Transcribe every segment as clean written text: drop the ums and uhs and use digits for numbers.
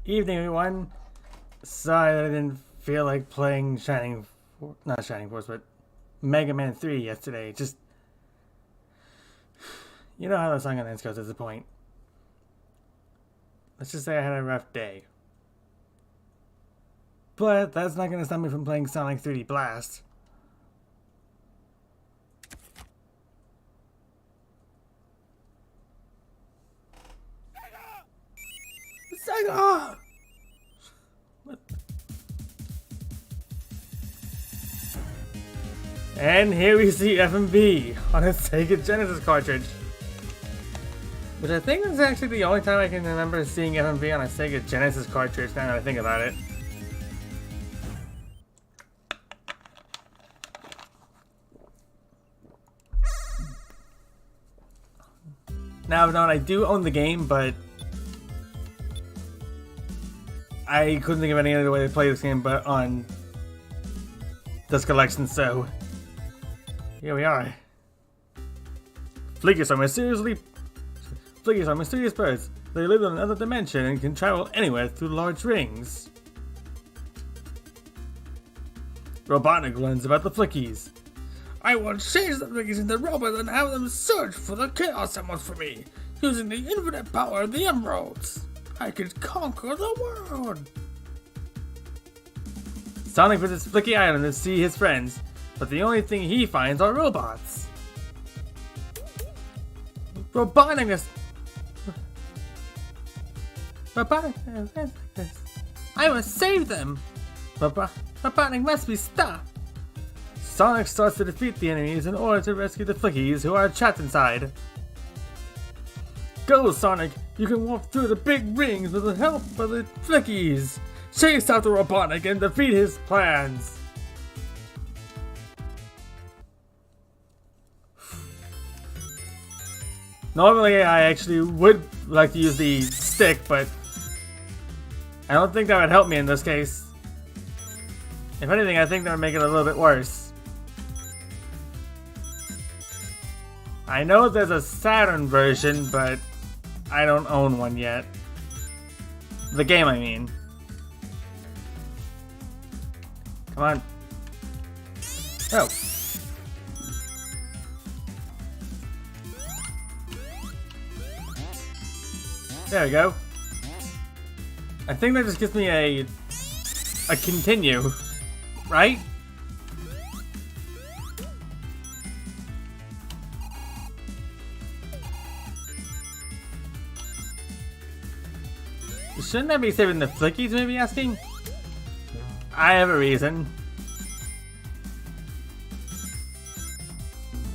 Evening, everyone. Sorry that I didn't feel like playing not Shining Force, but Mega Man 3 yesterday. Just, you know how the song ends goes at the point. Let's just say I had a rough day. But that's not going to stop me from playing Sonic 3D Blast. Sega! What? And here we see FMV on a Sega Genesis cartridge. Which I think is actually the only time I can remember seeing FMV on a Sega Genesis cartridge now that I think about it. Now, no, I do own the game, but I couldn't think of any other way to play this game but on this collection, so here we are. Flickers are mysterious birds. They live in another dimension and can travel anywhere through large rings. Robotnik learns about the Flickies. I will change the Flickies into robots and have them search for the Chaos Emeralds for me, using the infinite power of the Emeralds. I could conquer the world! Sonic visits Flicky Island to see his friends, but the only thing he finds are robots. Robotnik I must save them! Robotnik must be stopped! Sonic starts to defeat the enemies in order to rescue the Flickies who are trapped inside. Go, Sonic! You can walk through the big rings with the help of the Flickies! Chase after Robotnik and defeat his plans! Normally I actually would like to use the stick, but I don't think that would help me in this case. If anything, I think that would make it a little bit worse. I know there's a Saturn version, but I don't own one yet. The game, I mean. Come on. Oh. There we go. I think that just gives me a continue, right? Shouldn't I be saving the Flickies, maybe asking? I have a reason.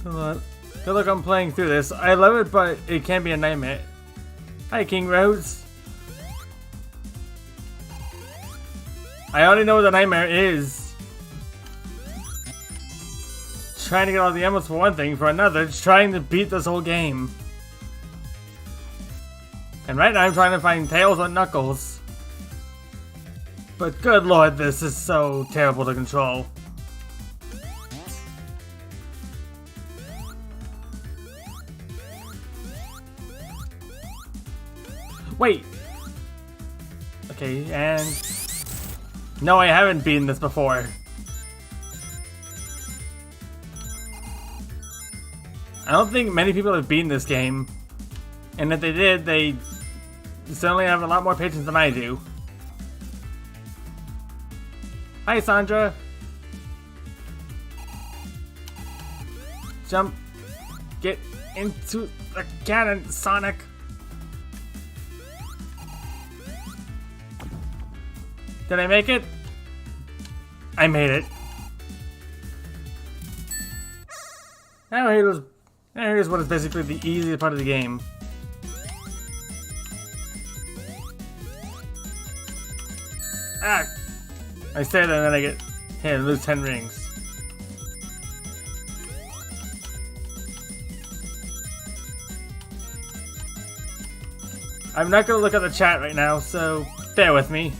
Good luck on playing through this. I love it, but it can be a nightmare. Hi, King Rose. I already know what the nightmare is. Trying to get all the emeralds for one thing, for another, trying to beat this whole game. And right now I'm trying to find Tails or Knuckles. But good lord, this is so terrible to control. Wait! Okay, and... No, I haven't beaten this before. I don't think many people have beaten this game. And if they did, they certainly have a lot more patience than I do. Hi, Sandra. Jump. Get into the cannon, Sonic. Did I make it? I made it. Now here's what is basically the easiest part of the game. Ah! I say that and then I get hit and lose 10 rings. I'm not gonna look at the chat right now, so bear with me.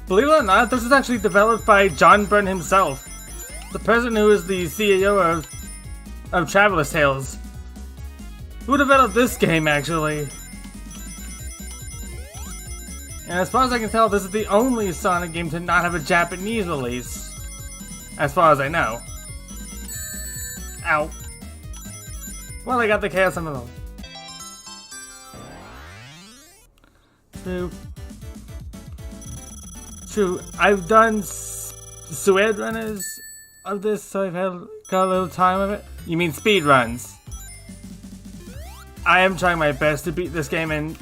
Believe it or not, this is actually developed by John Byrne himself. the person who is the CEO of Traveler's Tales. Who developed this game, actually? And as far as I can tell, this is the only Sonic game to not have a Japanese release. As far as I know. Ow. Well, I got the Chaos Emerald. True. I've done Sued runners of this, so I've got a little time of it. You mean speed runs? I am trying my best to beat this game, and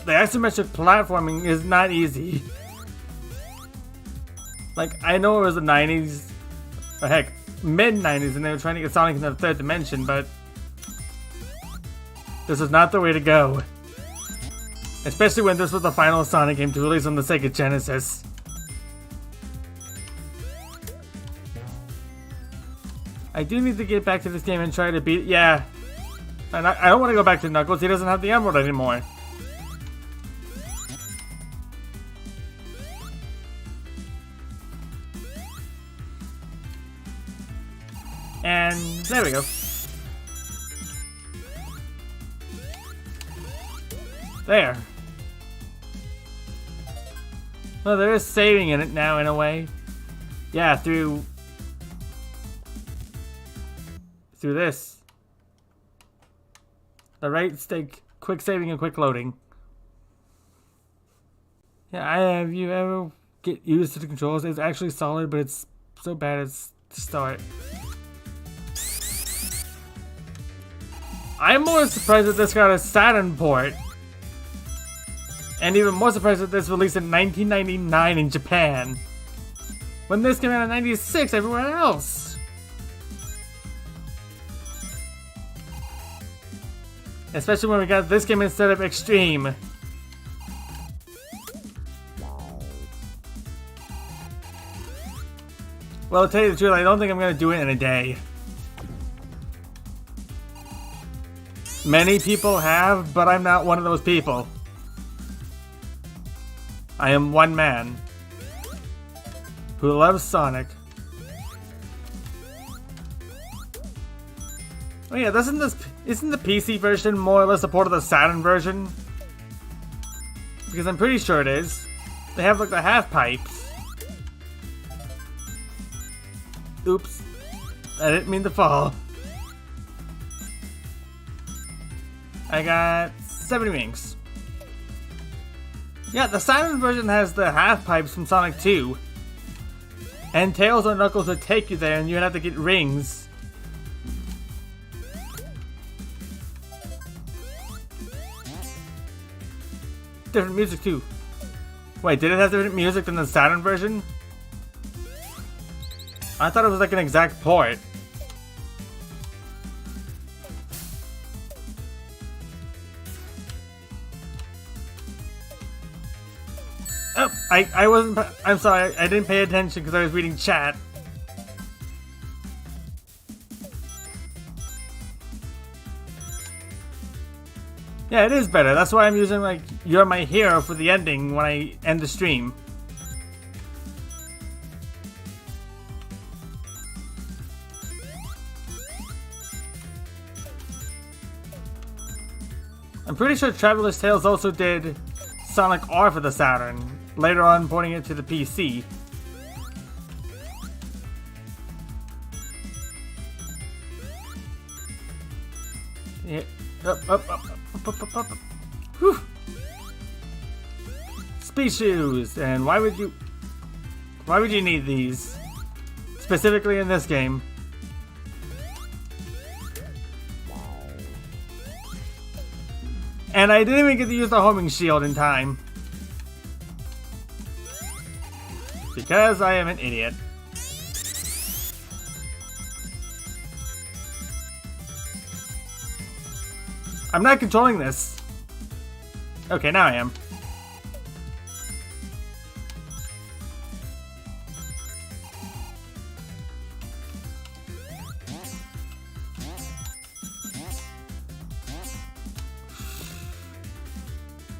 the isometric platforming is not easy. Like, I know it was the 90s, or heck, mid-90s, and they were trying to get Sonic into the third dimension, but this is not the way to go. Especially when this was the final Sonic game to release on the Sega Genesis. I do need to get back to this game and try to beat it. Yeah. And I don't want to go back to Knuckles. He doesn't have the Emerald anymore. And there we go. There. Well, there is saving in it now, in a way. Yeah, through this. The right stick, quick saving and quick loading. Yeah, have you ever get used to the controls? It's actually solid, but it's so bad it's to start. I'm more surprised that this got a Saturn port. And even more surprised that this released in 1999 in Japan. When this came out in 96 everywhere else. Especially when we got this game instead of Extreme. Well, to tell you the truth, I don't think I'm going to do it in a day. Many people have, but I'm not one of those people. I am one man who loves Sonic. Oh yeah, isn't the PC version more or less a port of the Saturn version? Because I'm pretty sure it is. They have like the half pipes. Oops. I didn't mean to fall. I got 7 rings. Yeah, the Saturn version has the half pipes from Sonic 2. And Tails or Knuckles would take you there and you'd have to get rings. Different music too. Wait, did it have different music than the Saturn version? I thought it was like an exact port. Oh, I wasn't. I'm sorry, I didn't pay attention because I was reading chat. Yeah, it is better. That's why I'm using like "You're My Hero" for the ending when I end the stream. I'm pretty sure Traveler's Tales also did Sonic R for the Saturn, later on porting it to the PC. Yeah. Up. Whew. Speed shoes, and why would you need these? Specifically in this game. And I didn't even get to use the homing shield in time. Because I am an idiot. I'm not controlling this. Okay, now I am.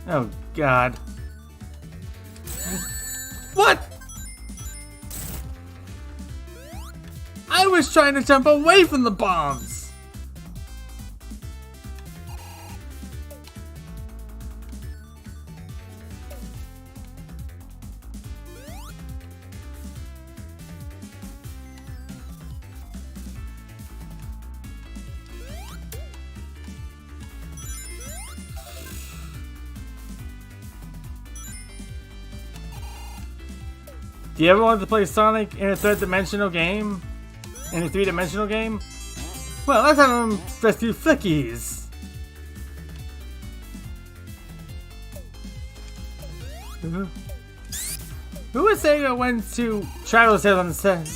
Oh, God. What? was trying to jump away from the bombs! Do you ever want to play Sonic in a third-dimensional game? In a three-dimensional game? Well, let's have him rescue Flickies! Who would say I went to Travel's Tales and said,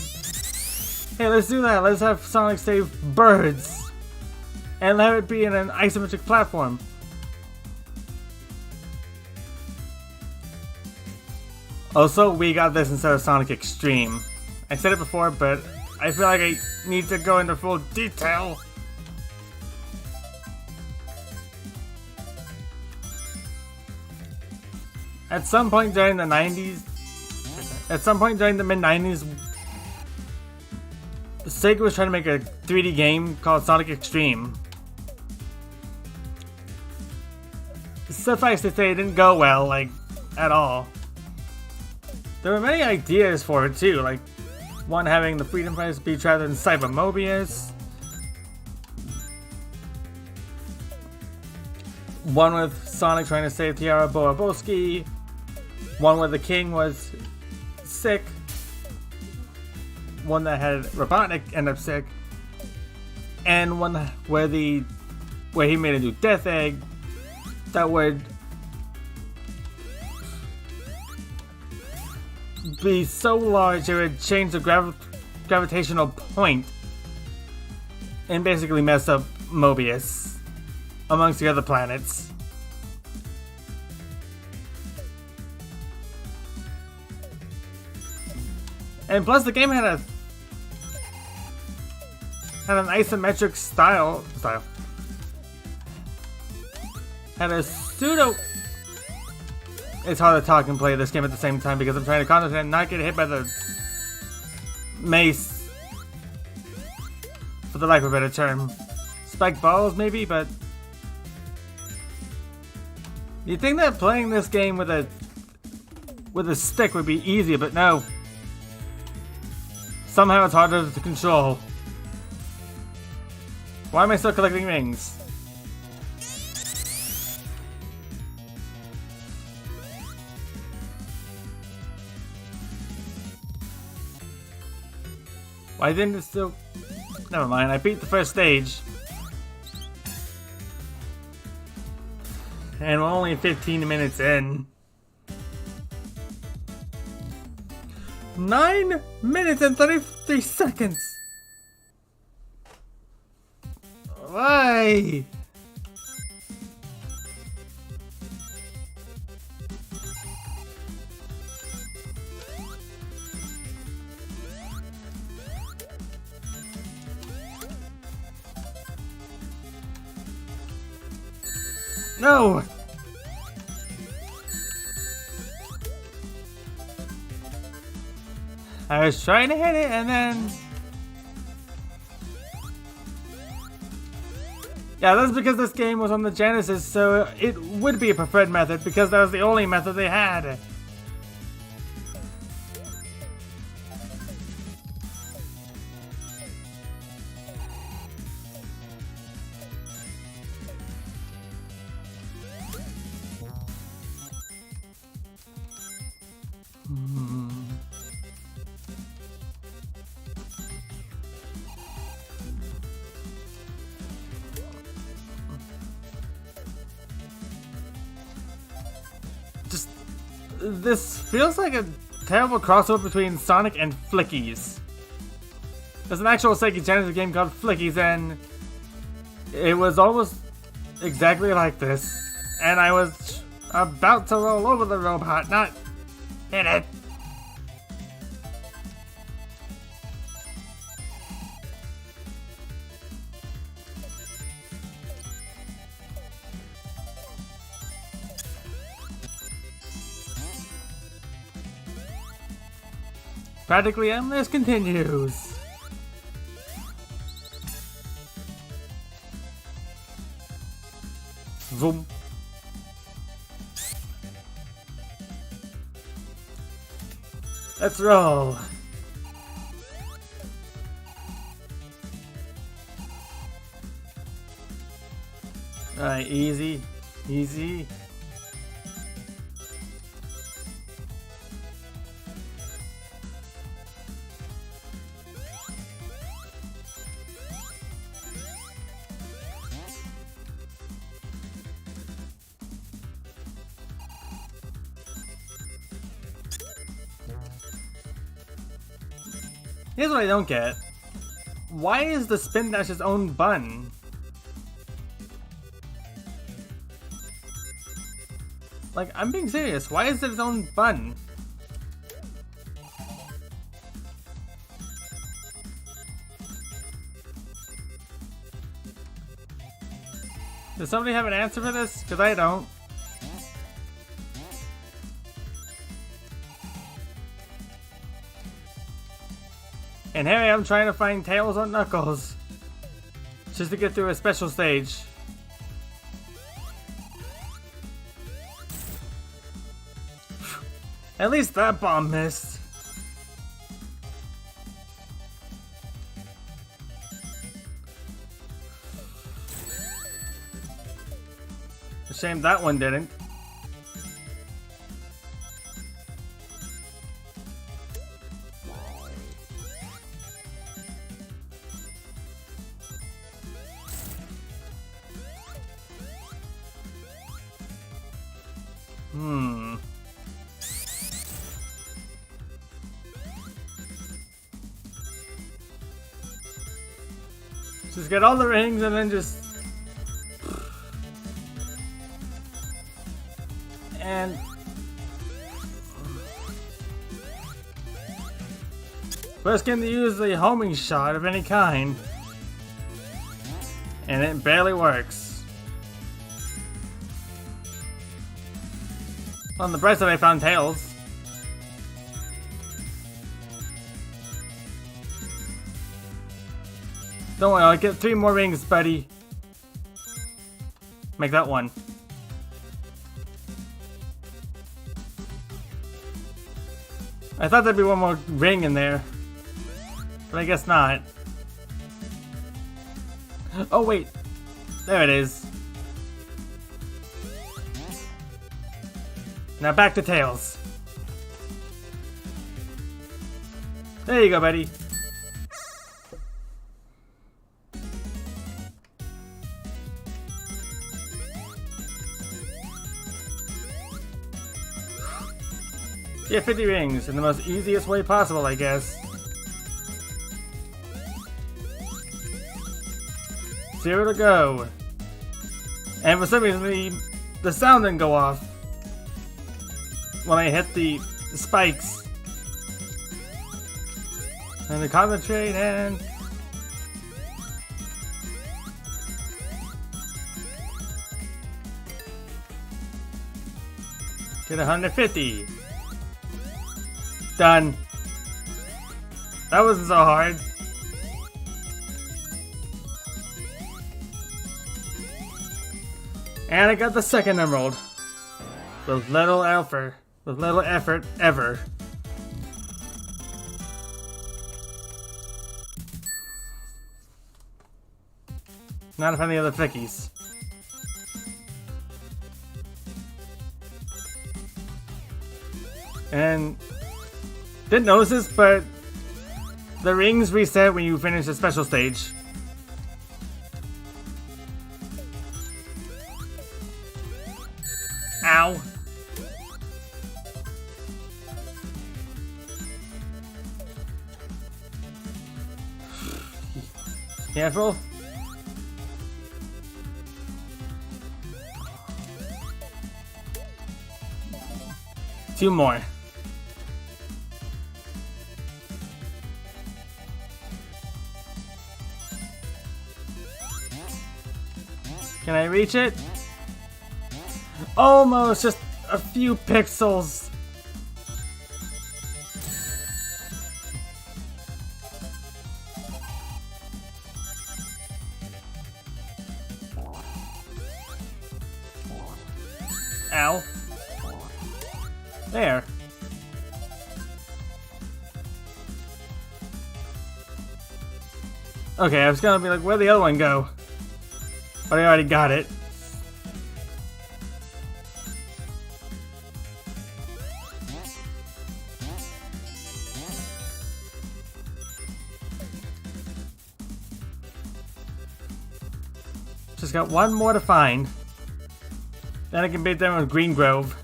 hey, let's do that, let's have Sonic save birds! And have it be in an isometric platform. Also, we got this instead of Sonic Extreme. I said it before, but I feel like I need to go into full detail. At some point during the 90s, at some point during the mid-90s, Sega was trying to make a 3D game called Sonic Extreme. Suffice to say, it didn't go well, like, at all. There were many ideas for it too, like one having the Freedom Prize be trapped inside of Mobius, one with Sonic trying to save Tiara Boaboski, one where the king was sick, one that had Robotnik end up sick, and one where he made a new Death Egg that would be so large it would change the gravitational point and basically mess up Mobius amongst the other planets. And plus the game had an isometric style. Had a pseudo. It's hard to talk and play this game at the same time because I'm trying to concentrate and not get hit by the mace, for the lack of a better term. Spiked balls maybe, but you'd think that playing this game with a stick would be easier, but no. Somehow it's harder to control. Why am I still collecting rings? Why didn't it still... Never mind, I beat the first stage. And we're only 15 minutes in. 9 minutes and 33 seconds! Why? No! I was trying to hit it and then... Yeah, that's because this game was on the Genesis, so it would be a preferred method because that was the only method they had. This feels like a terrible crossover between Sonic and Flickies. There's an actual Sega Genesis game called Flickies, and it was almost exactly like this. And I was about to roll over the robot, not hit it. Practically Endless continues. Zoom. Let's roll. Alright, easy. Easy. Here's what I don't get. Why is the spin dash its own button? Like, I'm being serious. Why is it its own button? Does somebody have an answer for this? Because I don't. And here I am trying to find Tails on Knuckles. Just to get through a special stage. At least that bomb missed. A shame that one didn't. Just get all the rings and then just... And... First getting to use the homing shot of any kind. And it barely works. On the bright side, I found Tails. Don't worry, I'll get 3 more rings, buddy. Make that one. I thought there'd be one more ring in there. But I guess not. Oh wait. There it is. Now back to Tails. There you go, buddy. Get 50 rings in the most easiest way possible, I guess. 0 to go. And for some reason the sound didn't go off when I hit the spikes. And to concentrate and... Get 150. Done. That wasn't so hard. And I got the second emerald. With little effort. With little effort ever. Not if any other flickies. And didn't notice this, but the rings reset when you finish a special stage. Ow. Careful. Two more. Can I reach it? Almost, just a few pixels. Ow. There. Okay, I was gonna be like, where'd the other one go? But I already got it. Just got one more to find. Then I can beat them with Green Grove.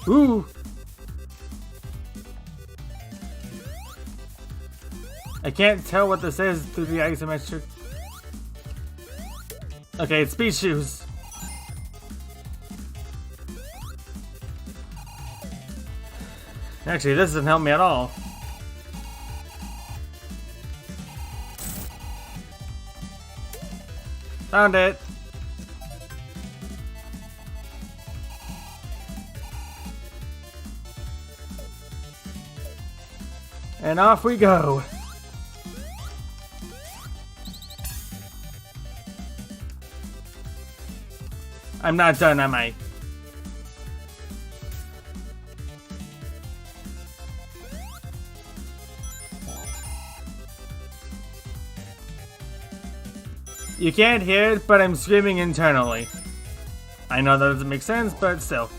Ooh! I can't tell what this is through the isometric. Okay, it's speed shoes. Actually, this doesn't help me at all. Found it. And off we go. I'm not done, am I? You can't hear it, but I'm screaming internally. I know that doesn't make sense, but still.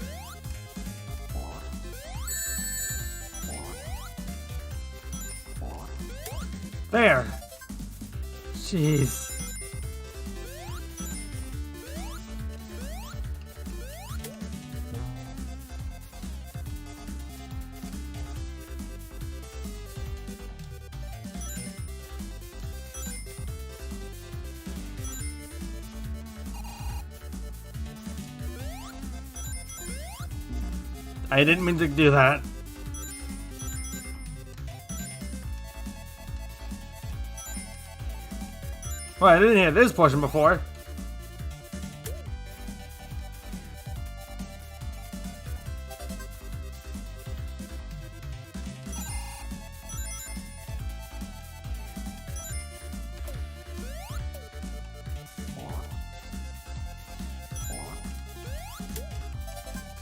There. Jeez. I didn't mean to do that. Well, I didn't hear this portion before.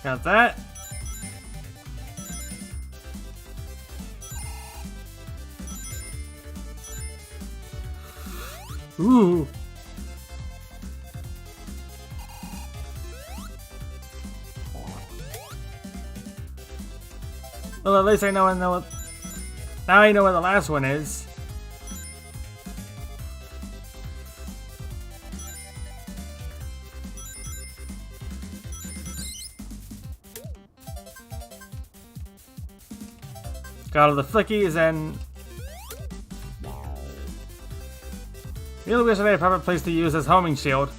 Got that. Ooh. Well, at least I know what. Now I know where the last one is. Got all the flickies and. Really wish I had a proper place to use this homing shield.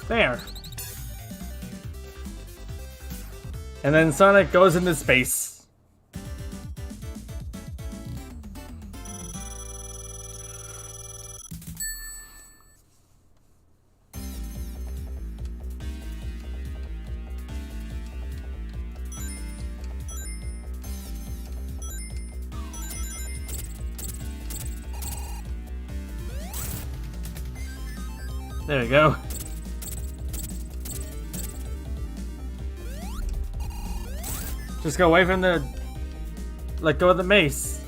There. And then Sonic goes into space. There we go. Just go away from the... Let go of the mace.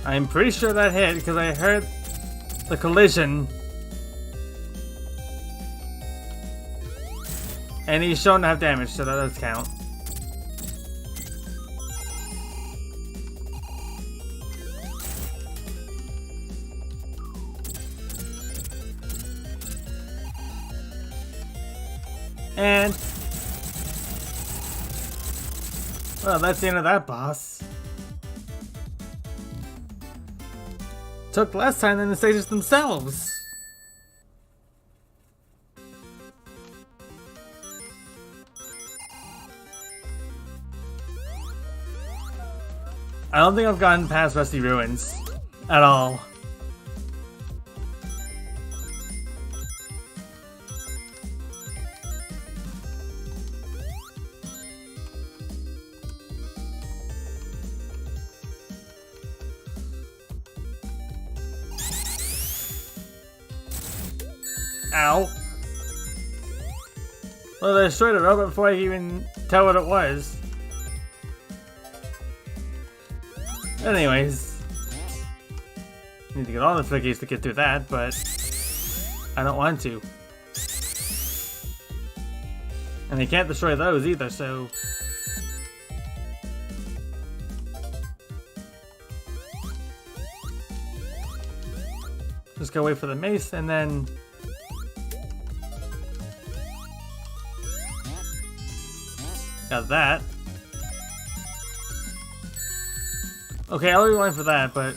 I'm pretty sure that hit because I heard the collision. And he's shown to have damage, so that does count. And... well, that's the end of that boss. Took less time than the stages themselves. I don't think I've gotten past Rusty Ruins at all. Ow. Well, they destroyed a robot before I could even tell what it was. Anyways. Need to get all the flickies to get through that, but I don't want to. And they can't destroy those either, so... Just go wait for the mace and then... Got that. Okay, I'll rewind for that, but...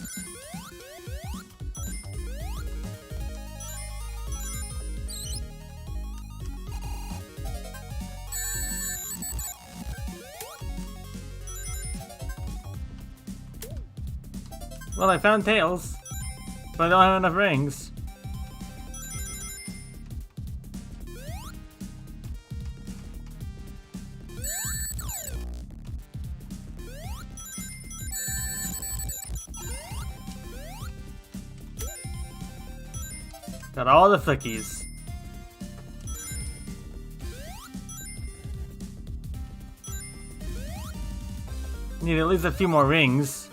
Well, I found Tails, but I don't have enough rings. Got all the flickies. Need at least a few more rings.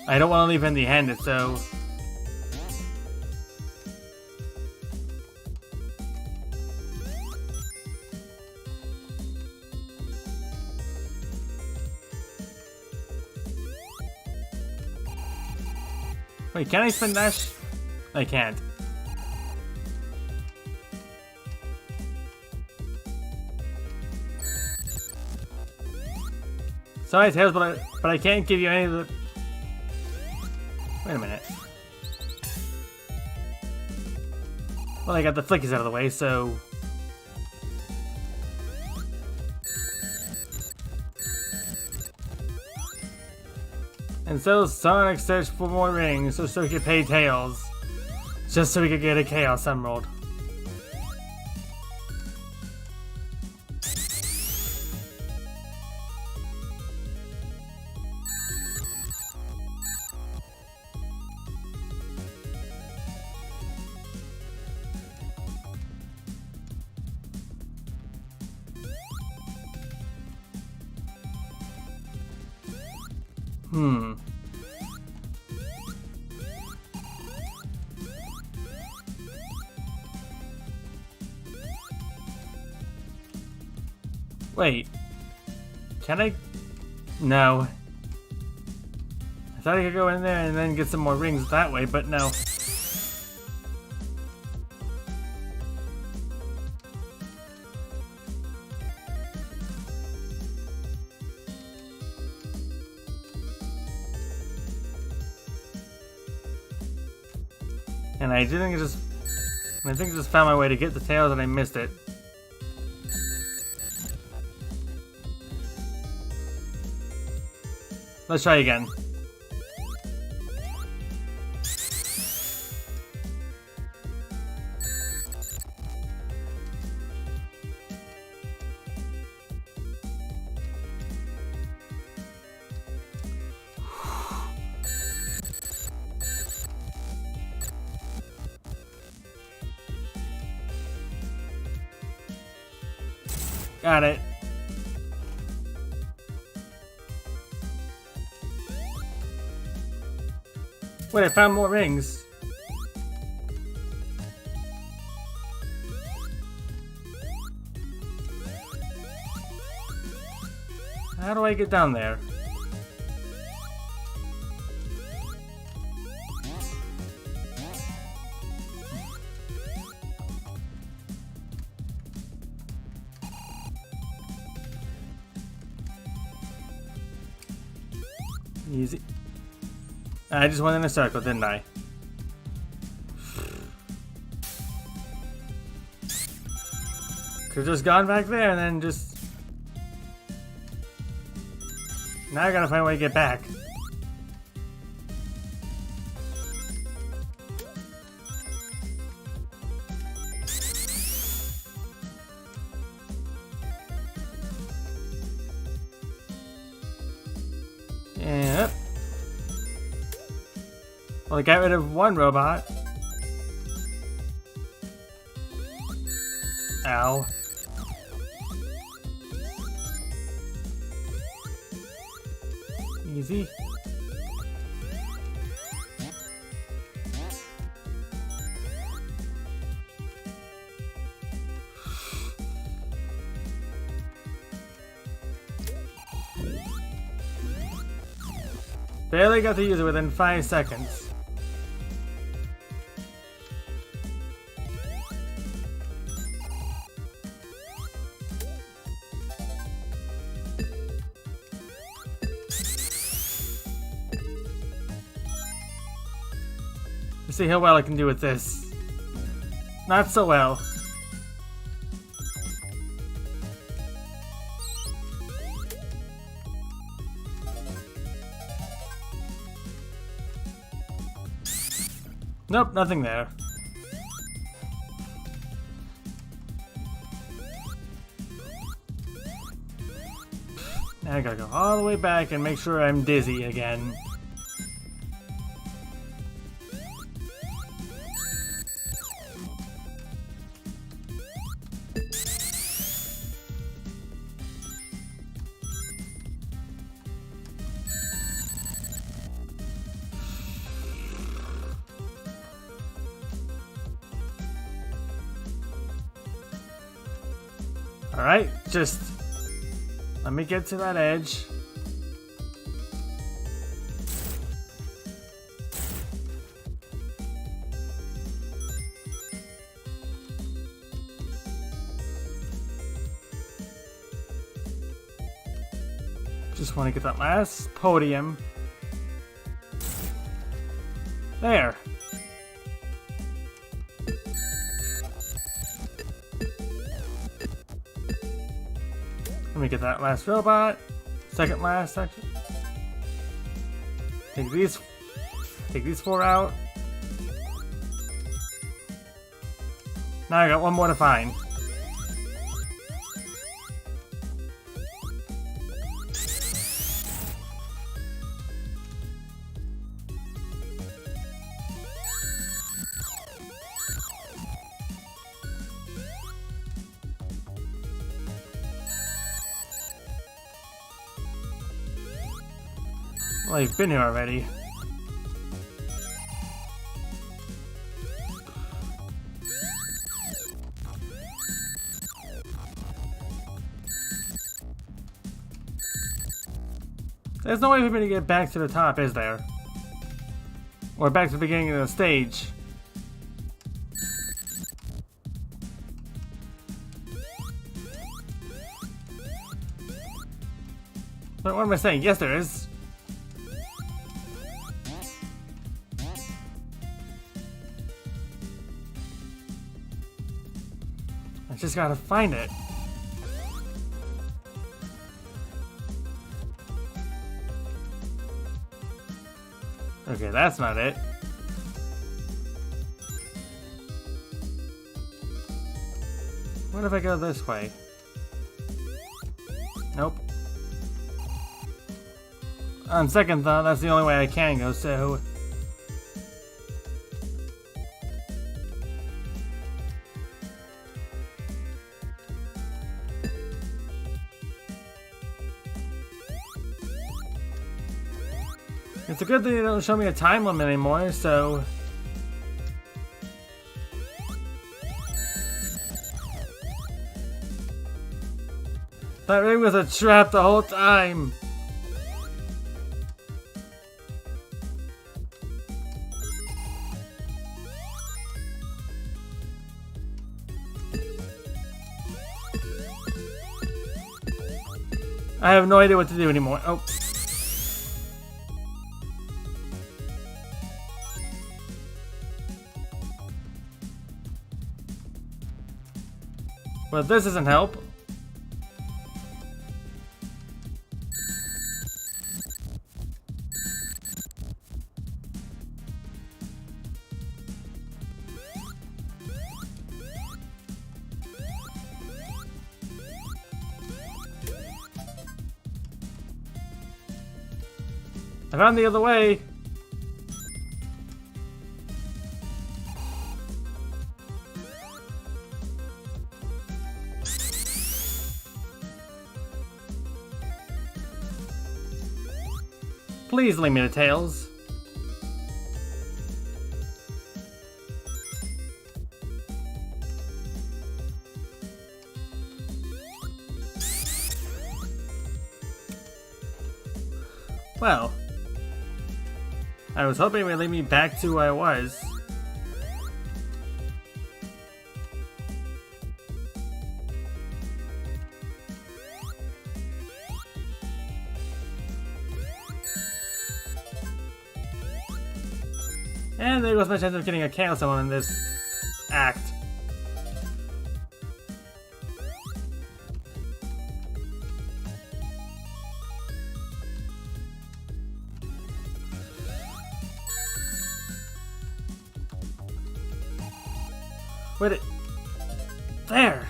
I don't want to leave empty-handed, so... Wait, can I spin dash? I can't. Sorry, Tails, but I can't give you any of the... Wait a minute. Well, I got the flickies out of the way, so... And so Sonic searched for more rings so he could pay Tails. Just so he could get a Chaos Emerald. Wait. Can I? No. I thought I could go in there and then get some more rings that way, but no. And I think I just found my way to get the Tails and I missed it. Let's try again. Got it. Wait, I found more rings. How do I get down there? Easy. I just went in a circle, didn't I? could've just gone back there and then just... Now I gotta find a way to get back. Yep. Well, I got rid of one robot. Ow. Easy. Barely got to use it within 5 seconds. Let's see how well I can do with this. Not so well. Nope, nothing there. Now I gotta go all the way back and make sure I'm dizzy again. Alright, just let me get to that edge. Just want to get that last podium. There. Let me get that last robot. Second last, actually. Take these 4 out. Now I got one more to find. Well, you've been here already. There's no way for me to get back to the top, is there? Or back to the beginning of the stage. But what am I saying? Yes, there is. I just gotta find it. Okay, that's not it. What if I go this way? Nope. On second thought, that's the only way I can go, so... It's a good thing they don't show me a time limit anymore, so... That ring was a trap the whole time! I have no idea what to do anymore. Oh. Well, this doesn't help. I found the other way. Please leave me the tails. Well, I was hoping it would lead me back to where I was. And there goes my chance of getting a Chaos Emerald in this act. Wait it. There!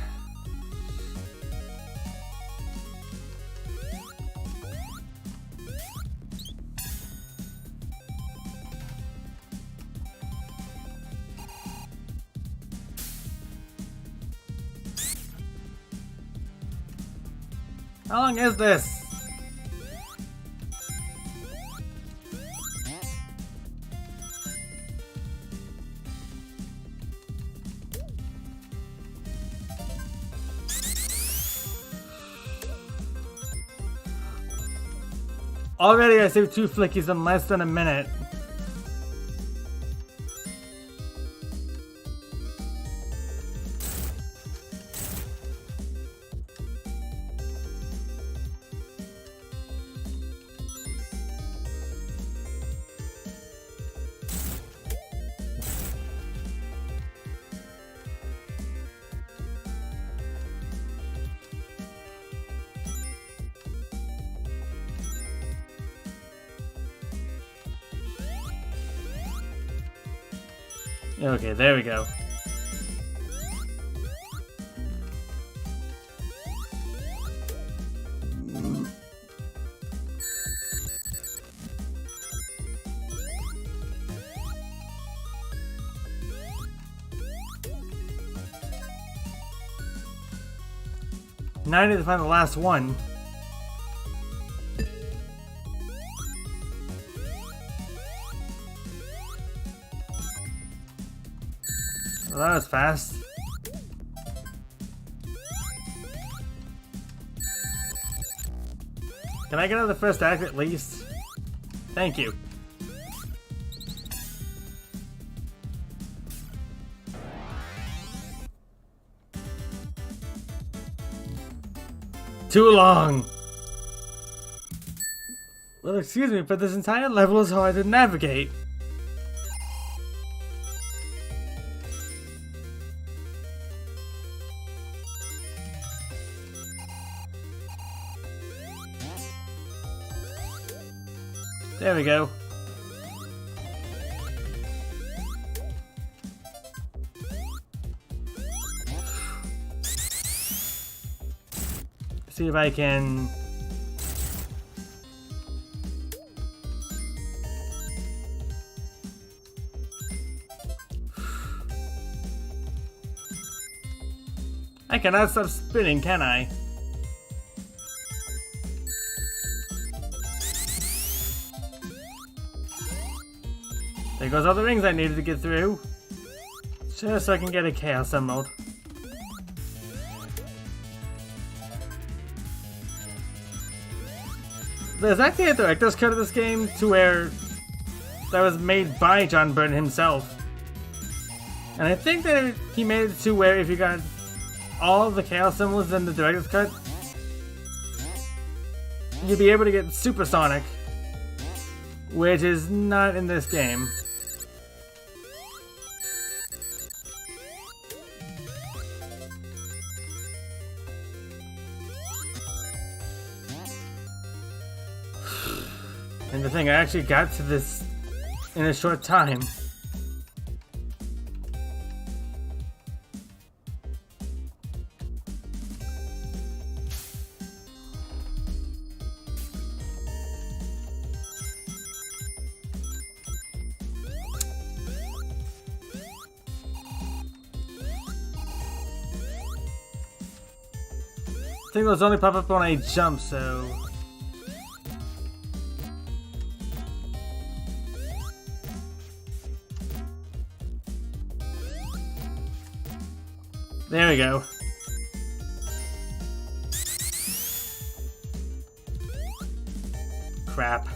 How long is this? Already I saved 2 flickies in less than a minute. Okay, there we go. Now I need to find the last one. Well, that was fast. Can I get out of the first act at least? Thank you. Too long! Well, excuse me, but this entire level is hard to navigate. There we go. See if I can... I cannot stop spinning, can I? There goes all the rings I needed to get through. Just so I can get a Chaos Emerald. There's actually a director's cut of this game to where that was made by John Byrne himself. And I think that he made it to where if you got all of the Chaos Emeralds in the director's cut, you'd be able to get Supersonic, which is not in this game. And the thing, I actually got to this in a short time. I think those only pop up when I jump, so... There we go. Crap.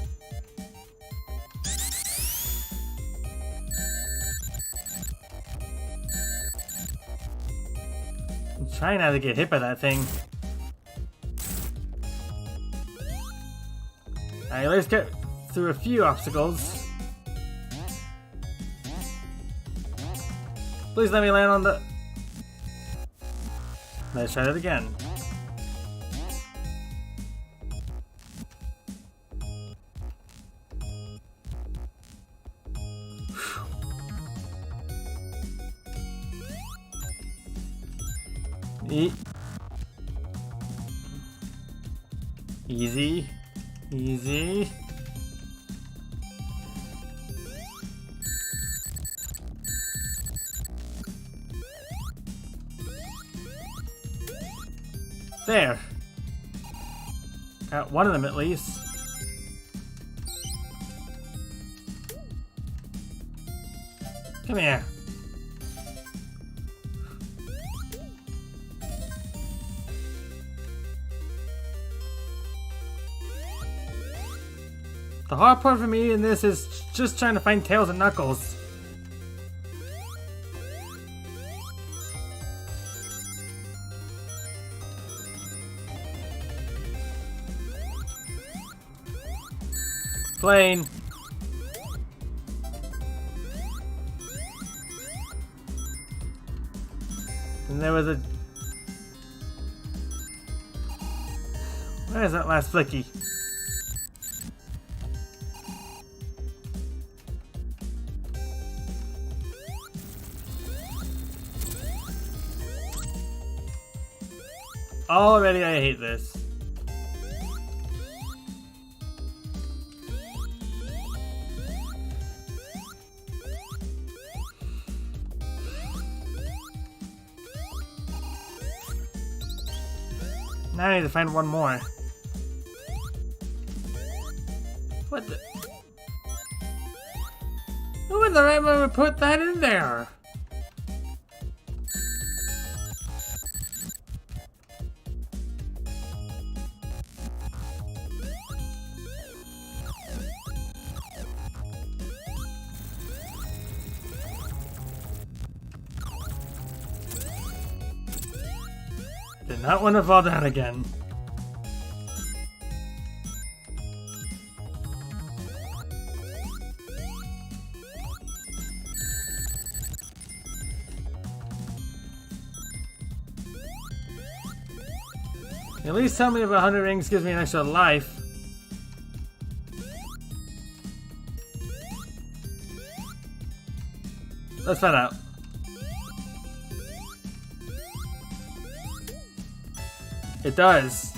I'm trying not to get hit by that thing. Alright, let's get through a few obstacles. Please let me land on the... Let's try that again. Easy. Easy. There. Got one of them at least. Come here. The hard part for me in this is just trying to find Tails and Knuckles. Plane. And there was a... Where is that last flicky? Already I hate this. Now I need to find one more. What the? Who in the right moment put that in there? Did not want to fall down again. At least tell me if 100 rings gives me an extra life. Let's find out. It does.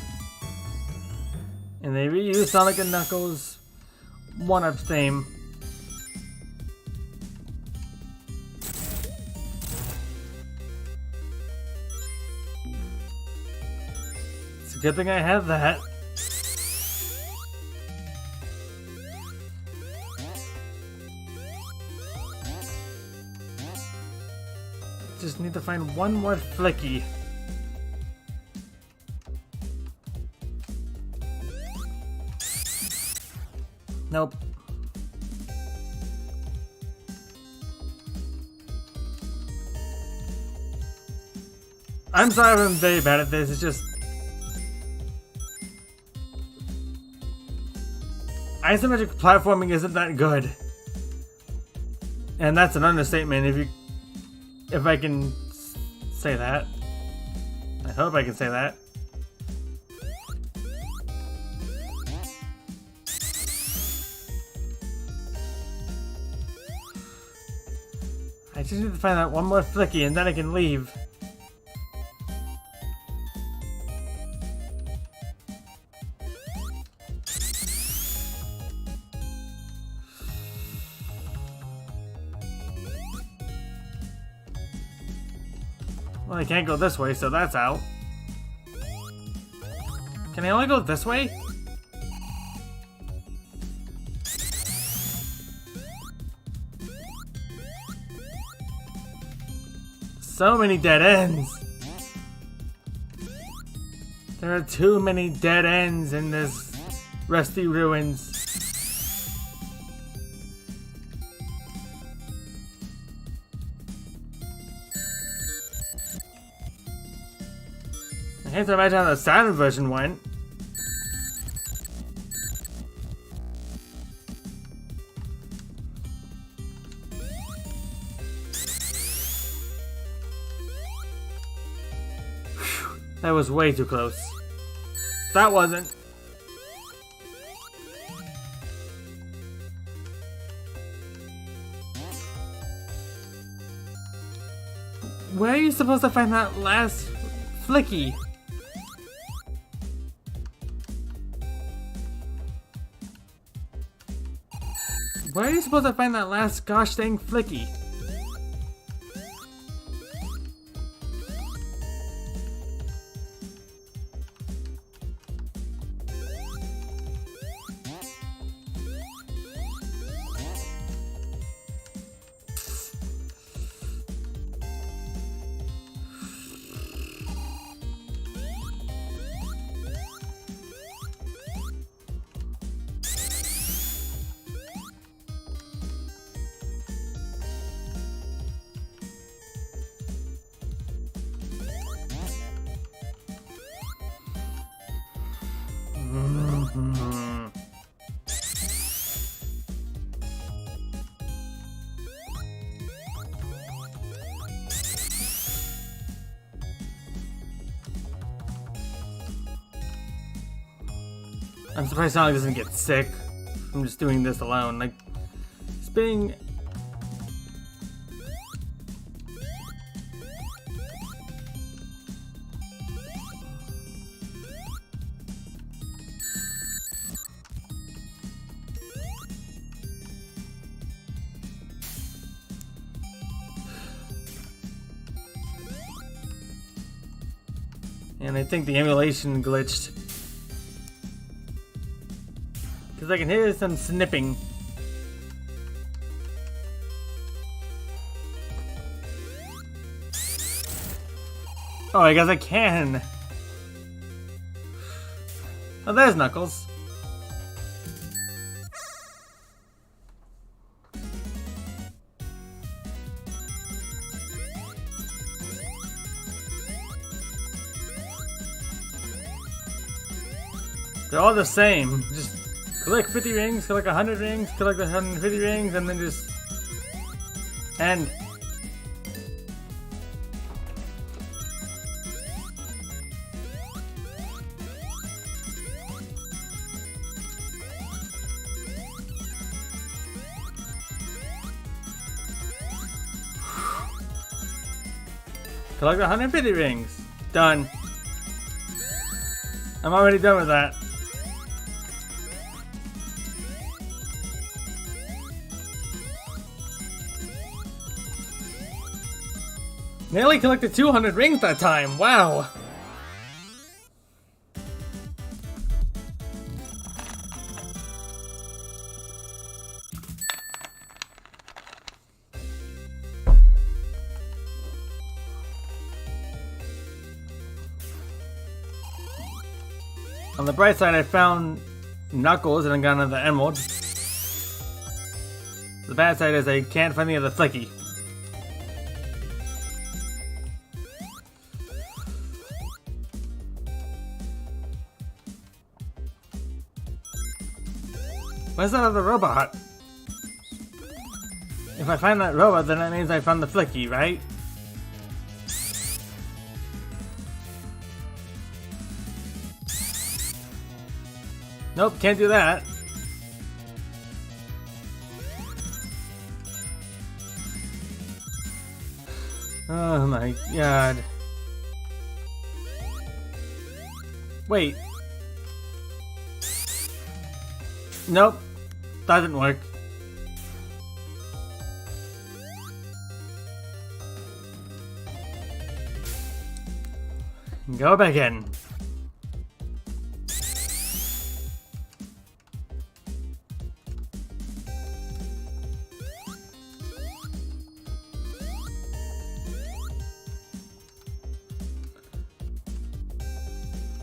And they reuse Sonic and Knuckles 1-up theme. It's a good thing I have that. Just need to find one more flicky. Nope. I'm sorry if I'm very bad at this, it's just... Isometric platforming isn't that good. And that's an understatement if I can say that. I hope I can say that. I just need to find out one more Flicky and then I can leave. Well, I can't go this way, so that's out. Can I only go this way? So many dead ends. There are too many dead ends in this Rusty Ruins. I hate to imagine how the Saturn version went. That was way too close. That wasn't. Where are you supposed to find that last Flicky? Where are you supposed to find that last gosh dang Flicky? I'm surprised Sonic doesn't get sick from just doing this alone. Like, spinning. And I think the emulation glitched. Because I can hear some snipping. Oh, I guess I can. Oh, there's Knuckles. They're all the same. Just collect 50 rings, collect 100 rings, collect 150 rings, and then just end. Collect 150 rings. Done. I'm already done with that. Nearly collected 200 rings that time. Wow. On the bright side, I found Knuckles and I got another emerald. The bad side is I can't find the other Flicky. Where's that other robot? If I find that robot, then that means I found the Flicky, right? Nope, can't do that. Oh my god. Wait. Nope. That didn't work. Go back in.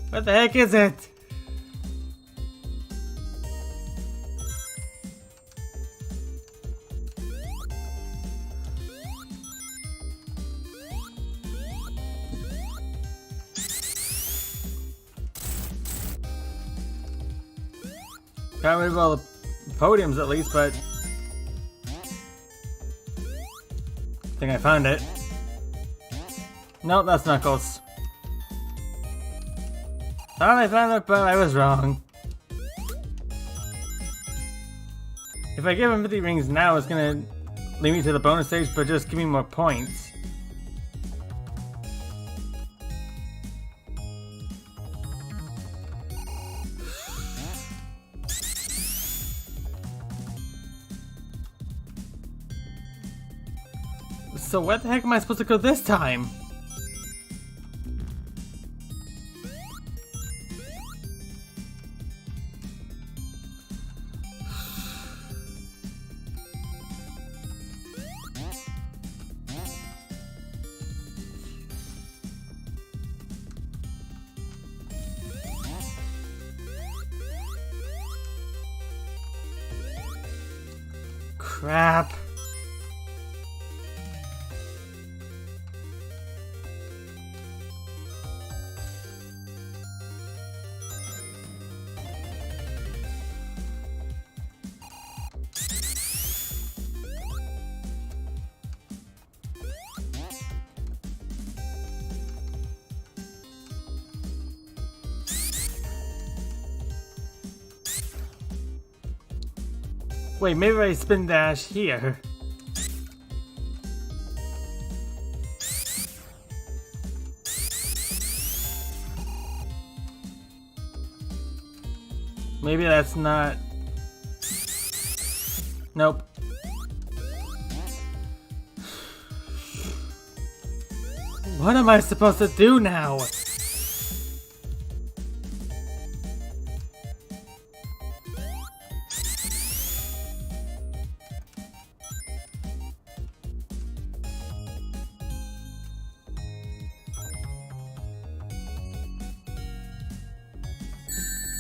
What the heck is it? Got rid of all the podiums at least, but I think I found it. Nope, that's Knuckles. Thought I found it, but I was wrong. If I give him 50 rings now, it's gonna lead me to the bonus stage, but just give me more points. So where the heck am I supposed to go this time? Crap. Wait, maybe I spin dash here. Maybe that's not... Nope. What am I supposed to do now?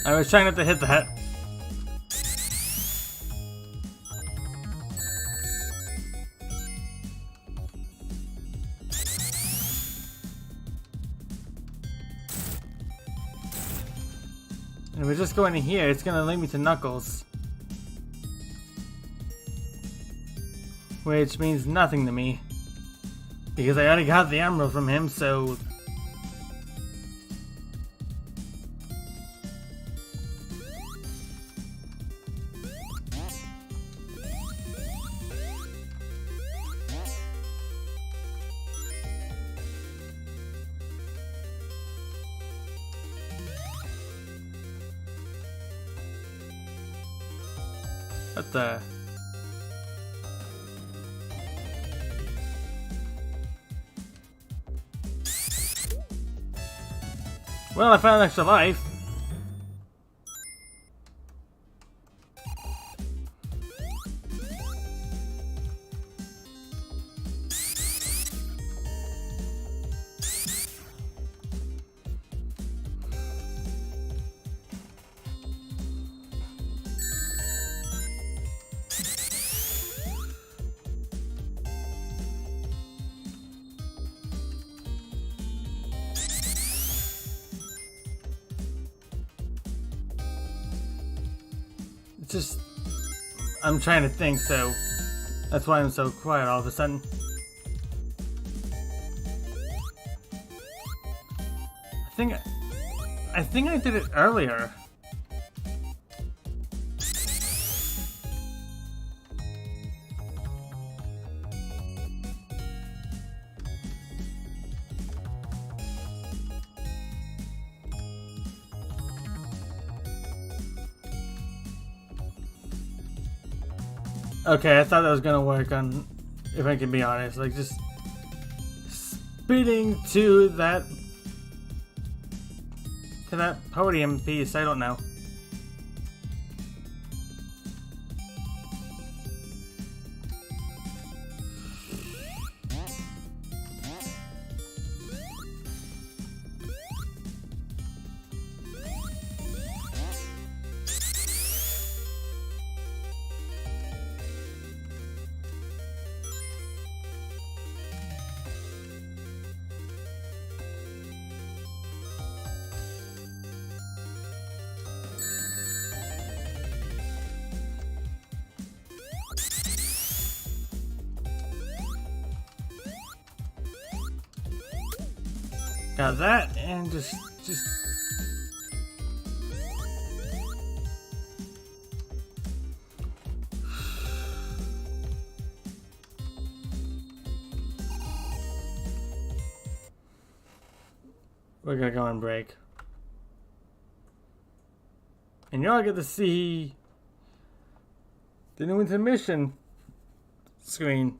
I was trying not to hit that. And we're just going in here, it's gonna lead me to Knuckles. Which means nothing to me. Because I already got the emerald from him, so... What the... Well, I found an extra life. Just, I'm trying to think, so that's why I'm so quiet all of a sudden. I think I did it earlier. Okay, I thought that was gonna work on, if I can be honest, like just speeding to that podium piece. I don't know. Got that, and just. We're gonna go on break. And y'all get to see the new intermission screen.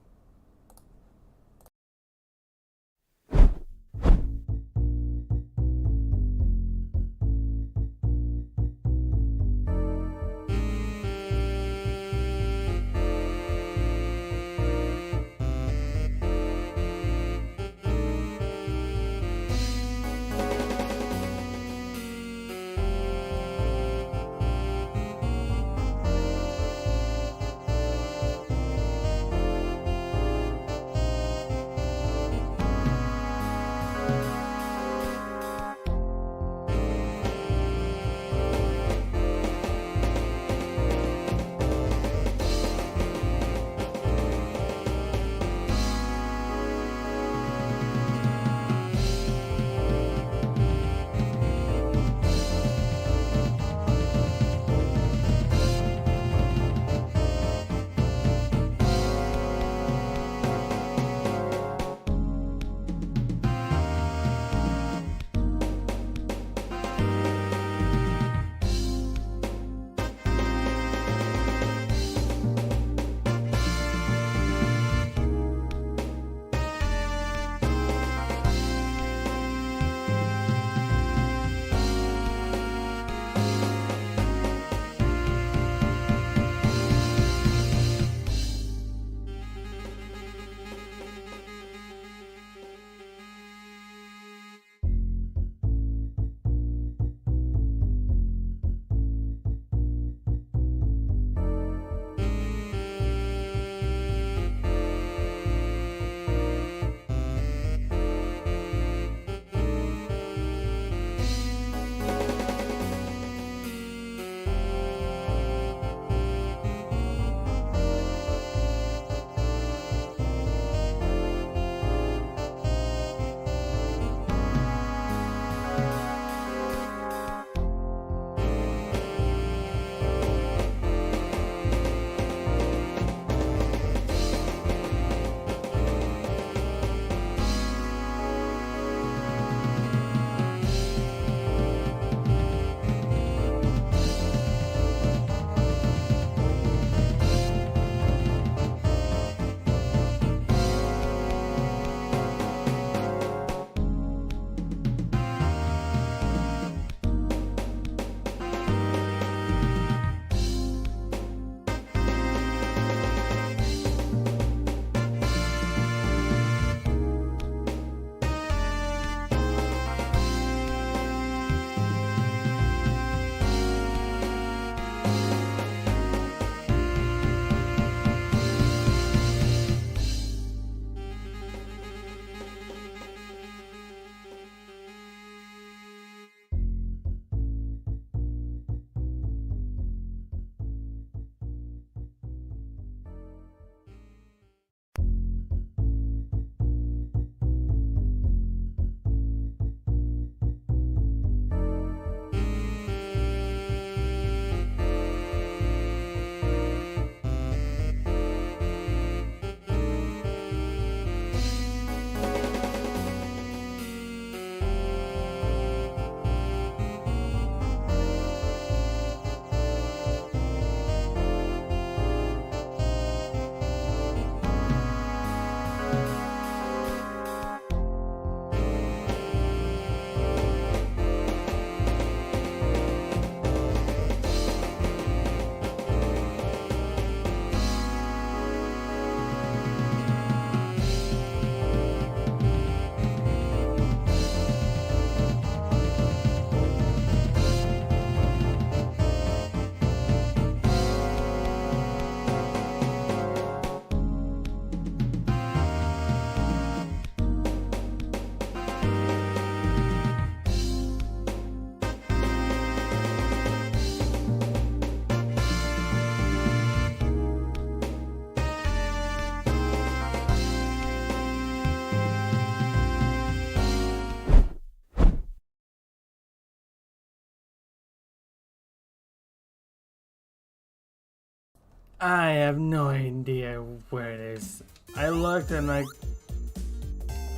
I have no idea where it is. I looked and I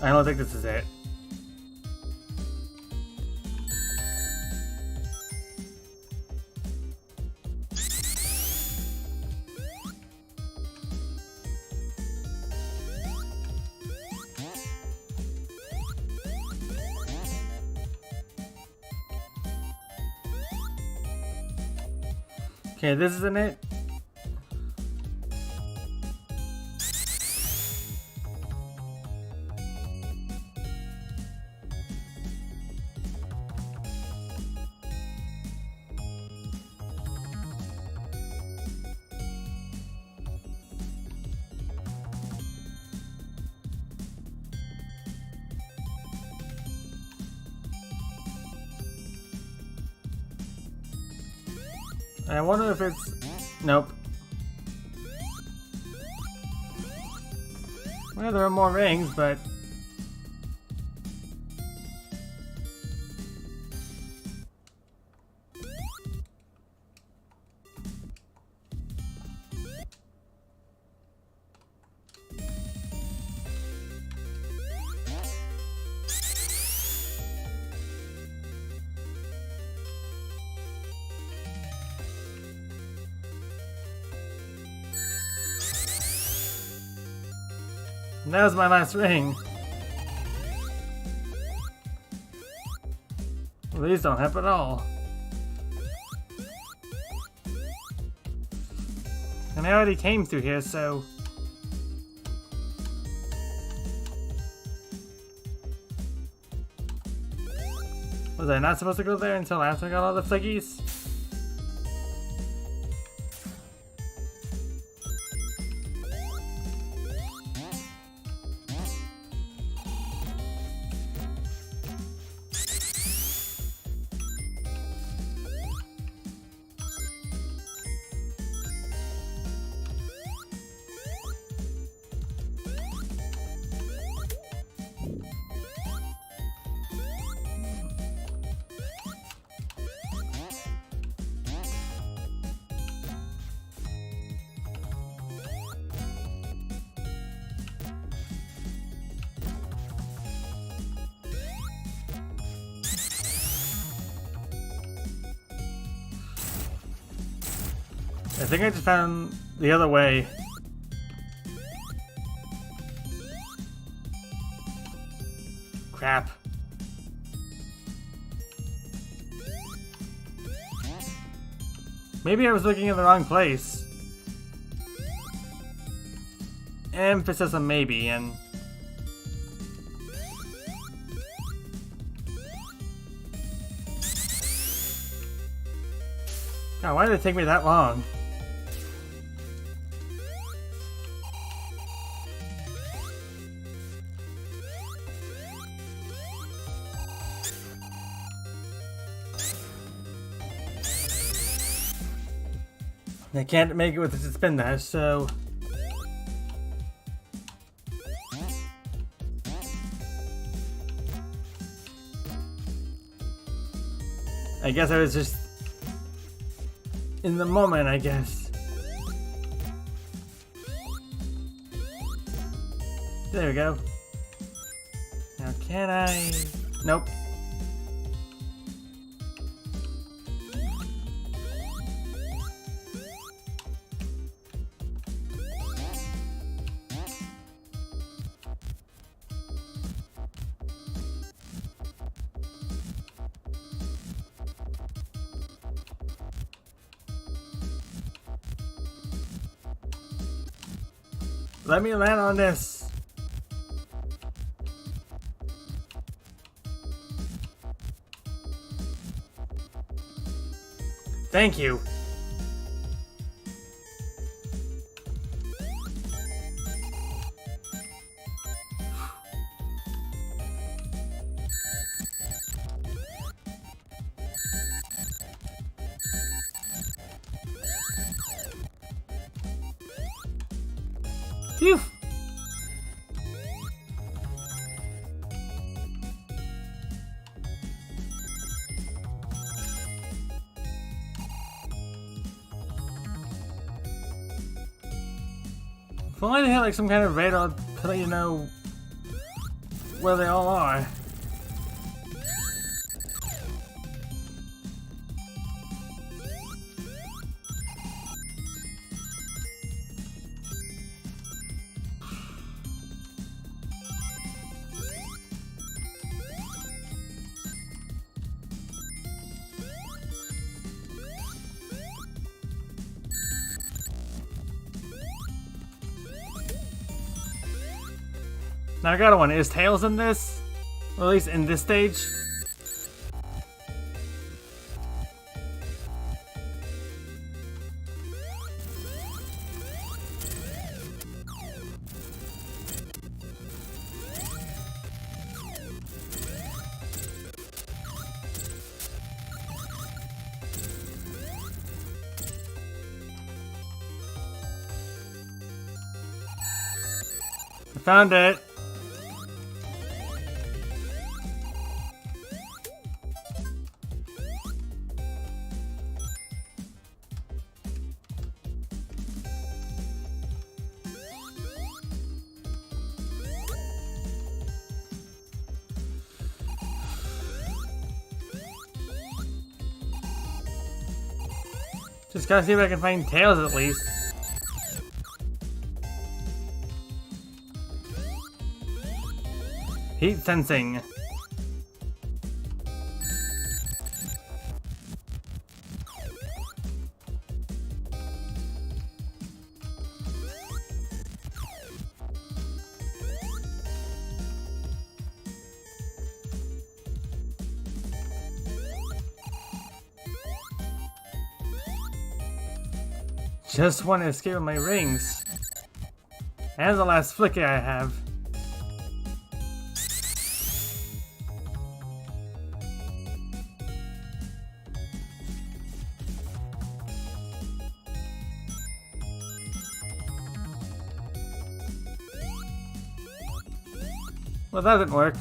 don't think this is it. Okay, this isn't it. I wonder if it's... Nope. Well, there are more rings, but... That was my last ring. Well, these don't help at all. And I already came through here, so... Was I not supposed to go there until after I got all the flickies? I think I just found the other way. Crap. Maybe I was looking in the wrong place. Emphasis on maybe, and... God, why did it take me that long? I can't make it with the spin dash, so... I guess I was just... in the moment, I guess. There we go. Now can I... Nope. Let me land on this. Thank you. Phew. only they had like some kind of radar to let you know where they all are. Now I got a one. Is Tails in this? Or at least in this stage? I found it. Just gotta see if I can find Tails at least. Heat sensing. Just want to escape with my rings. And the last flicker I have. Well, that didn't work.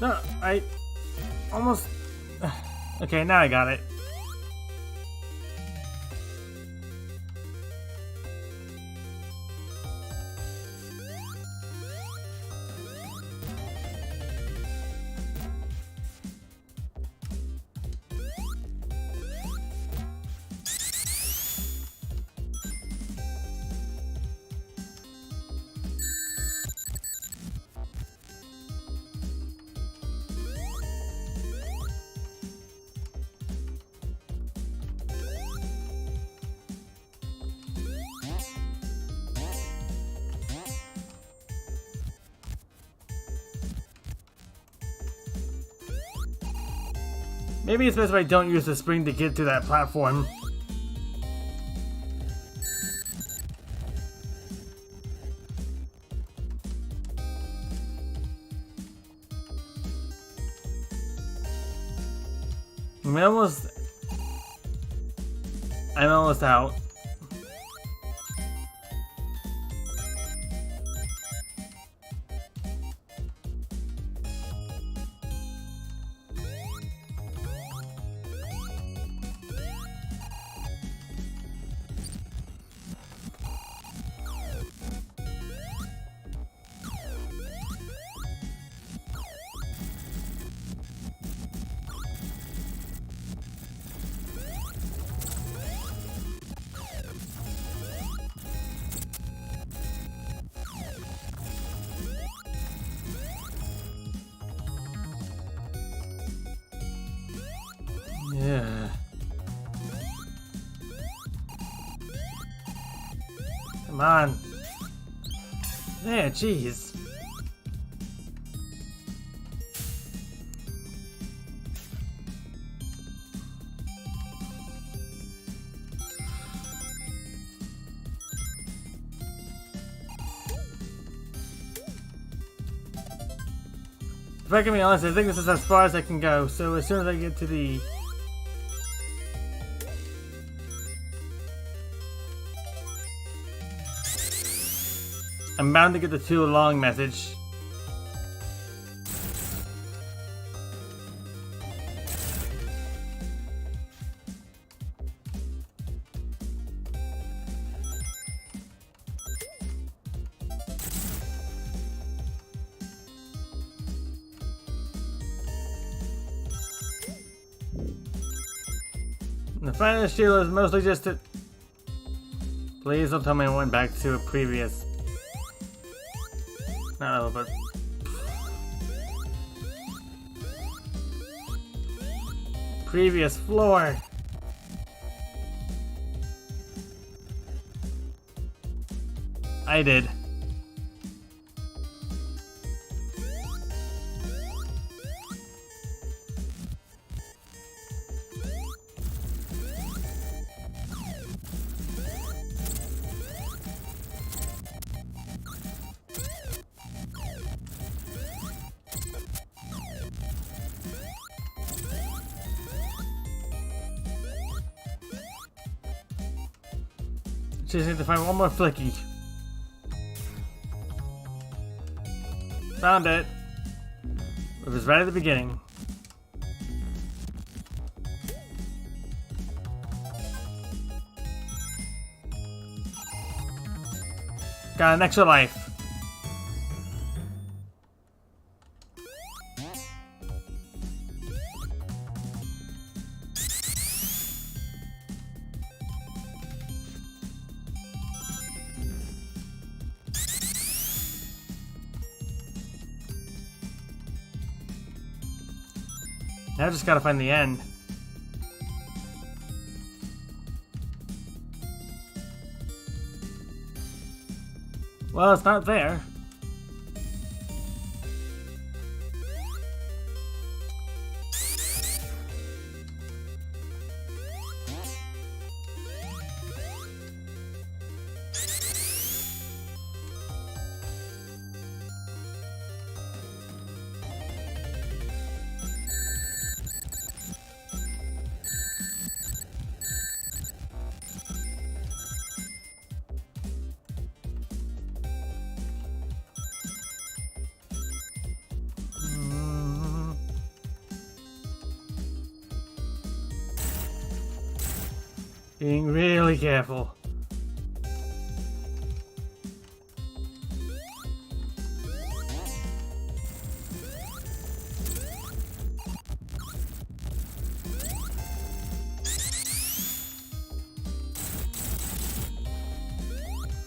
No, I almost... Okay, now I got it. Maybe it's best if I don't use the spring to get to that platform. I'm almost out. Yeah. Come on. Yeah, jeez. If I can be honest, I think this is as far as I can go, so as soon as I get to the... I'm bound to get the too long message. The final shield is mostly just to... Please don't tell me I went back to a previous... Not level, but... Previous floor! I did. Just need to find one more flicky. Found it. It was right at the beginning. Got an extra life. Now I just gotta find the end. Well, it's not there. Being really careful.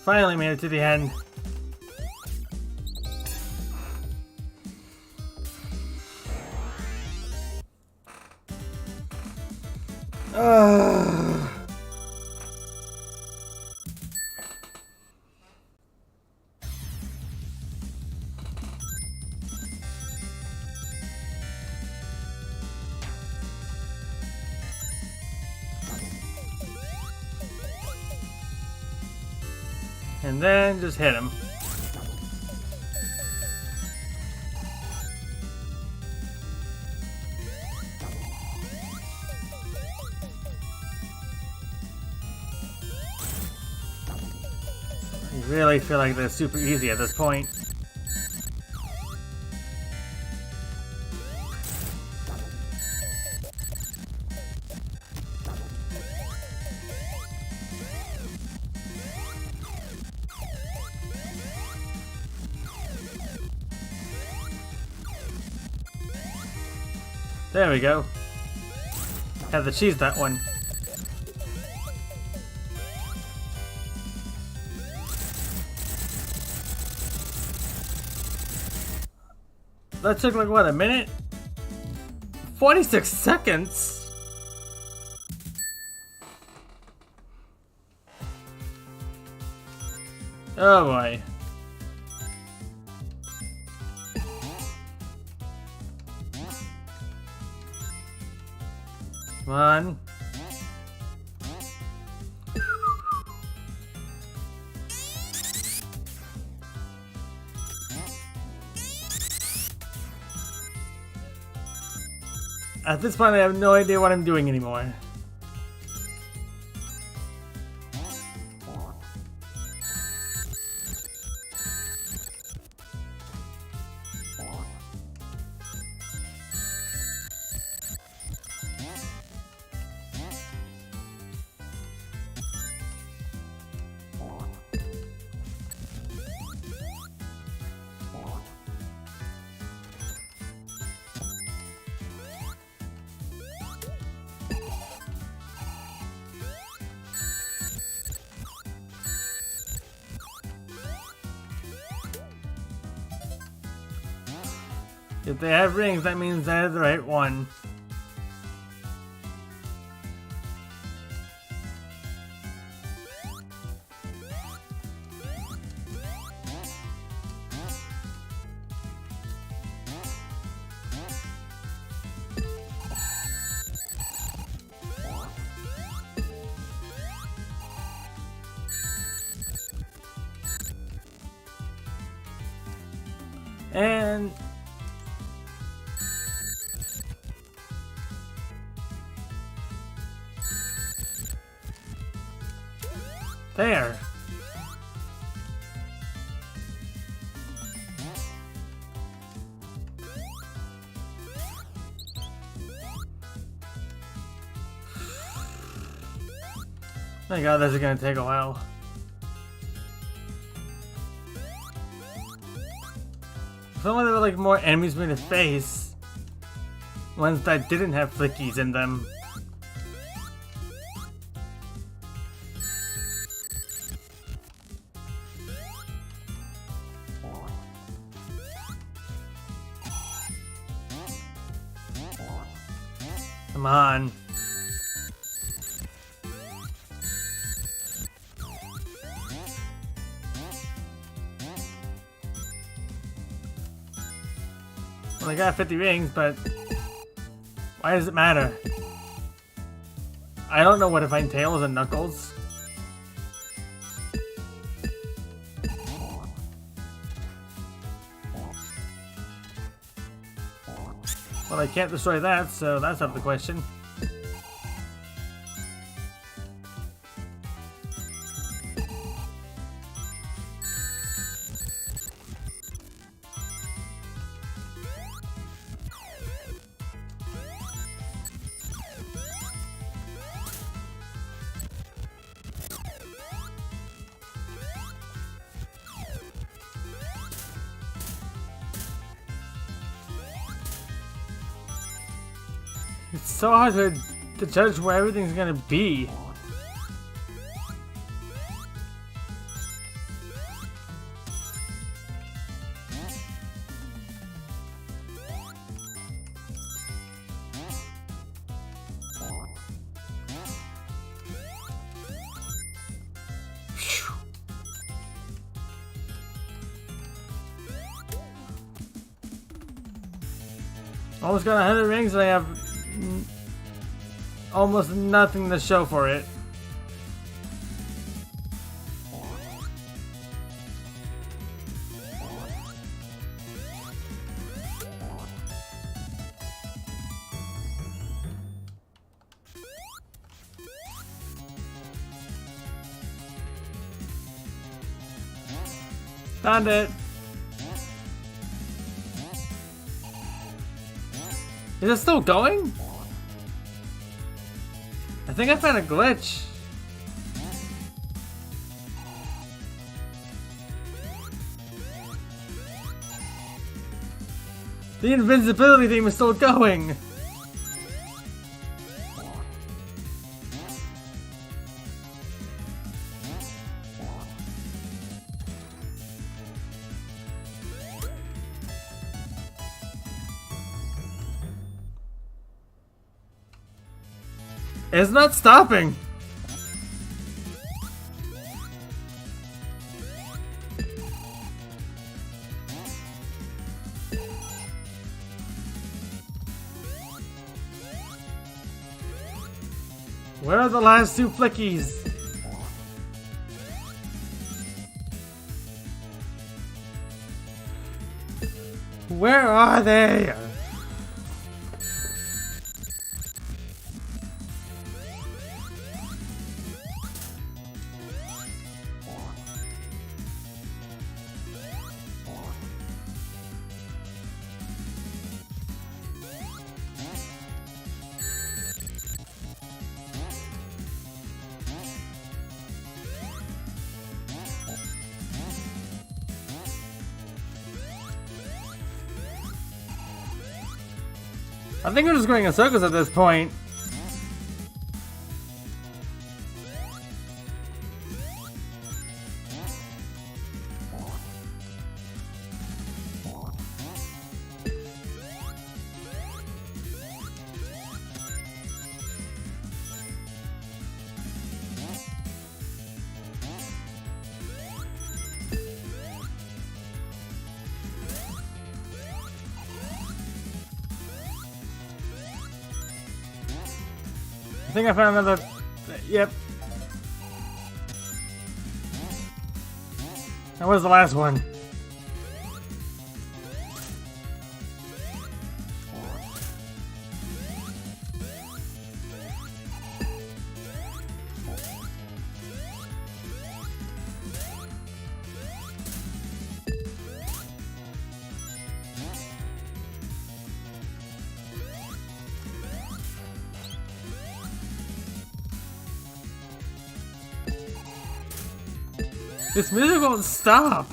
Finally made it to the end. And then just hit him. I really feel like they're super easy at this point. There we go. Had to cheese that one. That took like what, a minute? 46 seconds? Oh boy. Come on. At this point, I have no idea what I'm doing anymore. If they have rings, that means they have the right one. And there. My god, this is gonna take a while. If only there were like more enemies me to face. Ones that didn't have flickies in them. Come on. Well, I got 50 rings, but why does it matter? I don't know what to find Tails and Knuckles. Well, I can't destroy that, so that's out of the question. It's so hard to judge where everything's gonna be. Almost got 100 rings and I have almost nothing to show for it. Found it. Is it still going? I think I found a glitch. The invincibility theme is still going. It's not stopping. Where are the last two flickies? Where are they? I think we're just going in circles at this point. I think I found another. Yep. That was the last one. This music won't stop!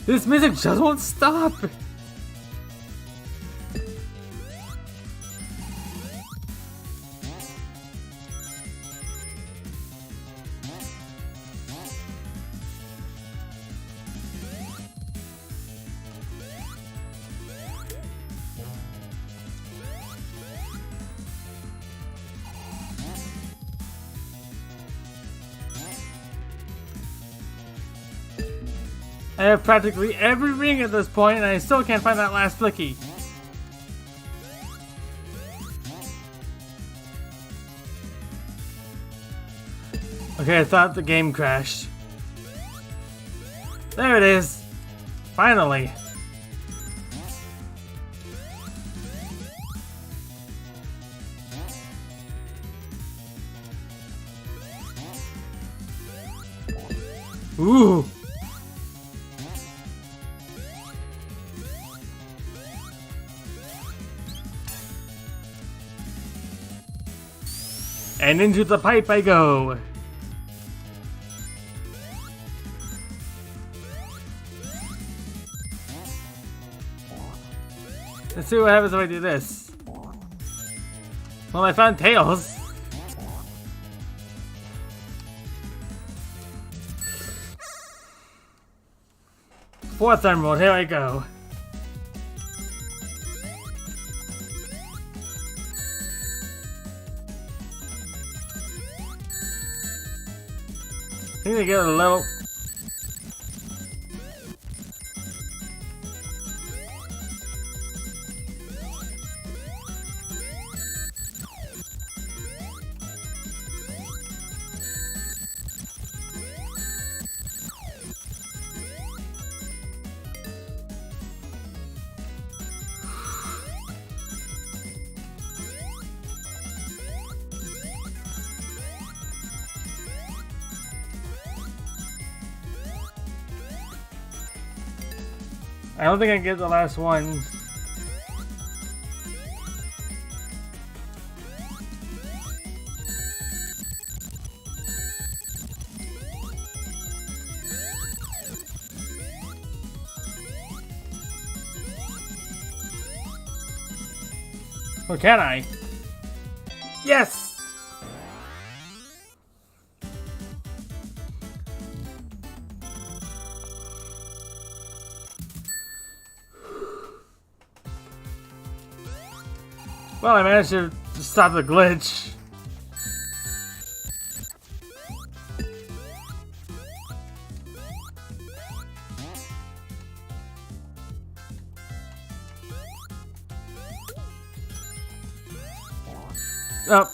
This music just won't stop! I have practically every ring at this point, and I still can't find that last flicky. Okay, I thought the game crashed. There it is! Finally! Ooh! And into the pipe I go! Let's see what happens if I do this. Well, I found Tails. Fourth emerald, here I go. I need to get a level. I don't think I can get the last one. Or can I? Yes! Well, I managed to stop the glitch. Oh.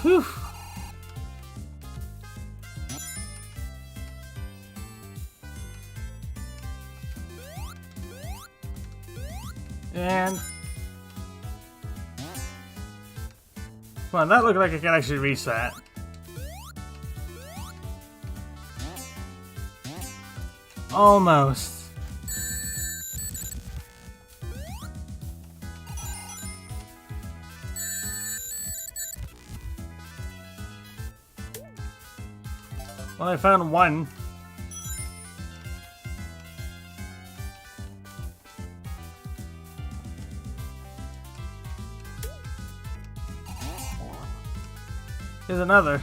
Whew. And come on, that looked like I can actually reach that. Almost. Well, I found one. Here's another.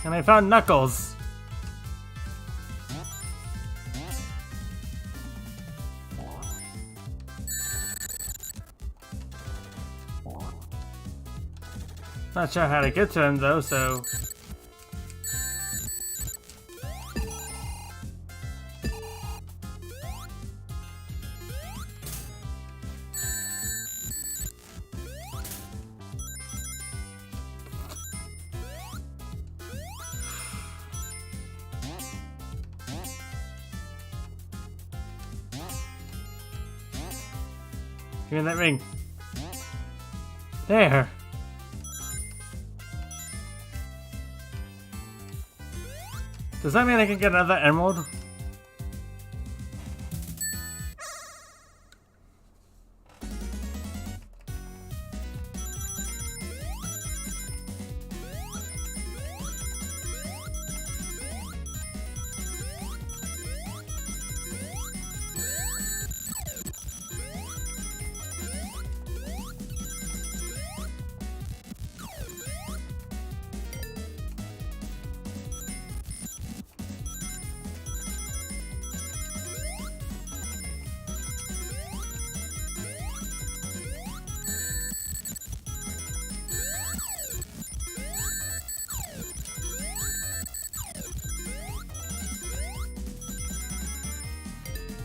And I found Knuckles. Not sure how to get to him though, so... Give me that ring. There. Does that mean I can get another emerald?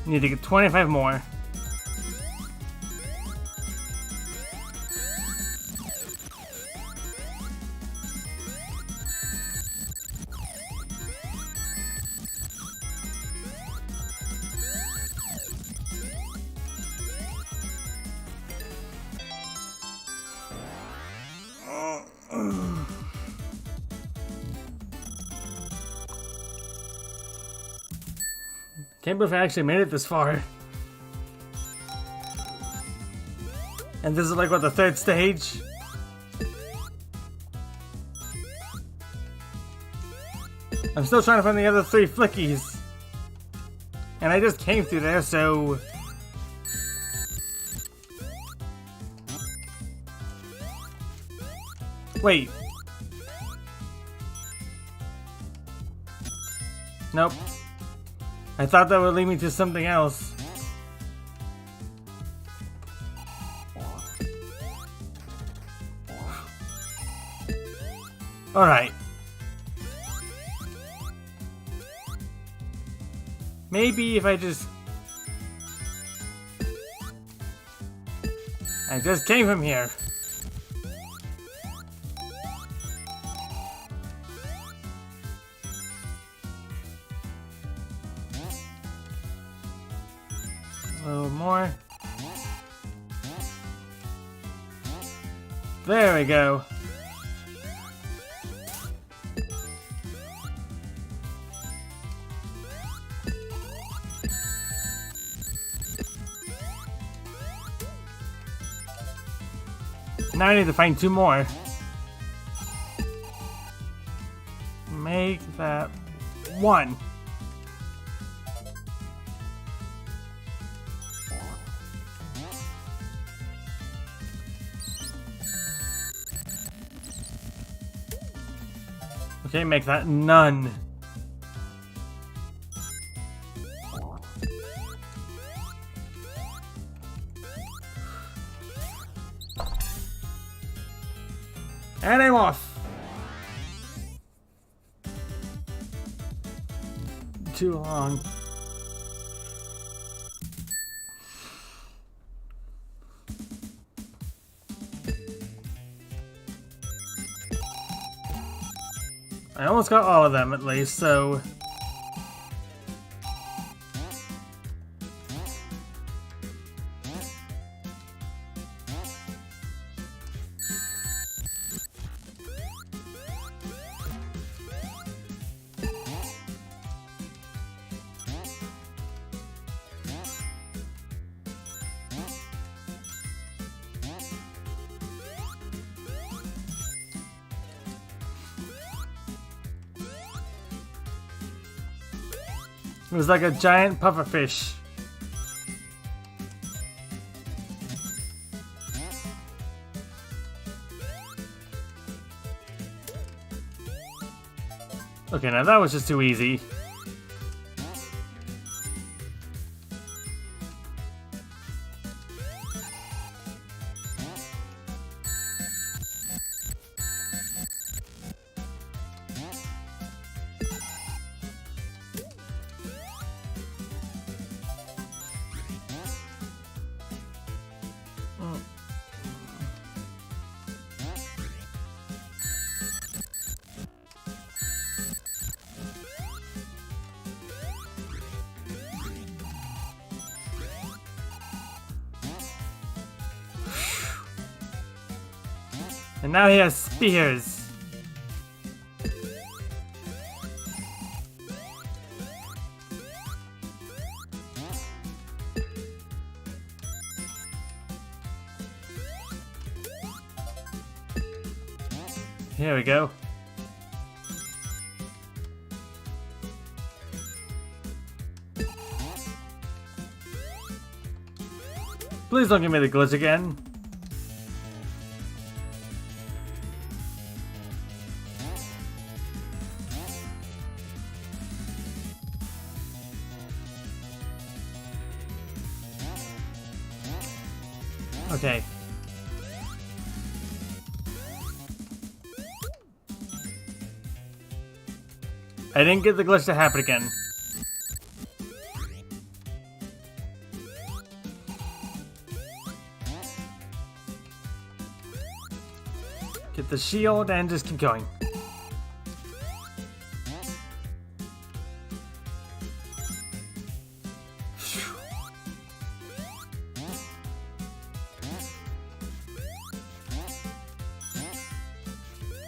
Need to get 25 more. Can't believe I actually made it this far. And this is like, what, the third stage? I'm still trying to find the other 3 flickies. And I just came through there, so... Wait. Nope. I thought that would lead me to something else. Alright. Maybe if I just came from here. A little more. There we go. Now I need to find 2 more. Make that 1. Okay, make that none. And I'm off. Too long. I almost got all of them at least, so It was like a giant pufferfish. Okay, now that was just too easy. And now he has spears. Here we go. Please don't give me the glitch again. Okay. I didn't get the glitch to happen again. Get the shield and just keep going.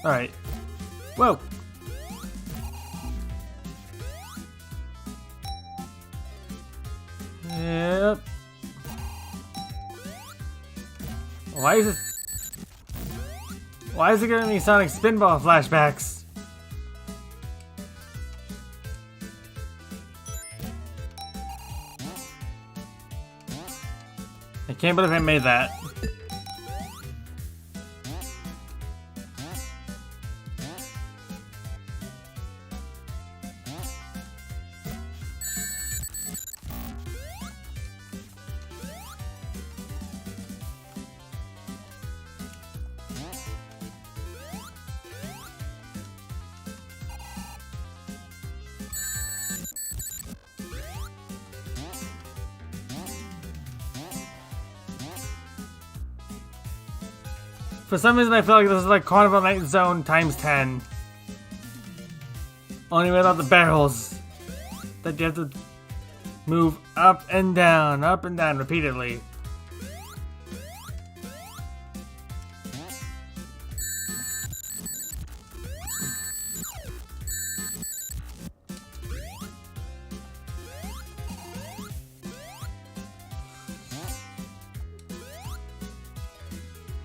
Alright. Whoa! Yep. Why is it giving me Sonic Spinball flashbacks? I can't believe I made that. For some reason I feel like this is like Carnival Night Zone times 10. Only without the barrels. That you have to move up and down repeatedly.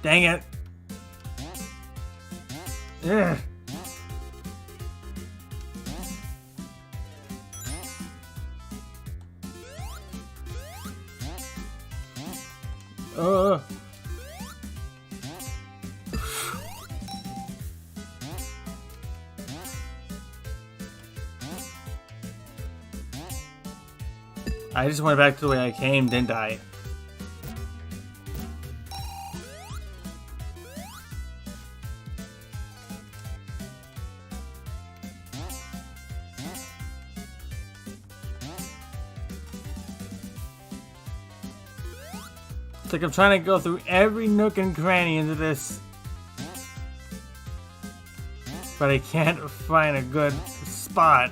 Dang it. Ugh. I just went back to the way I came, didn't I? It's like I'm trying to go through every nook and cranny into this, but I can't find a good spot.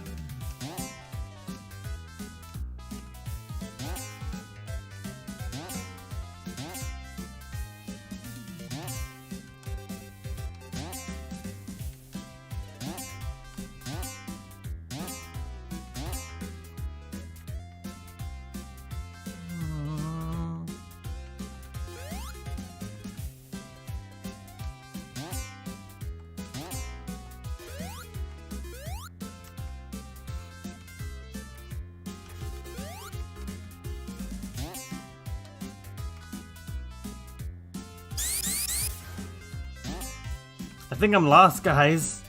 I think I'm lost, guys.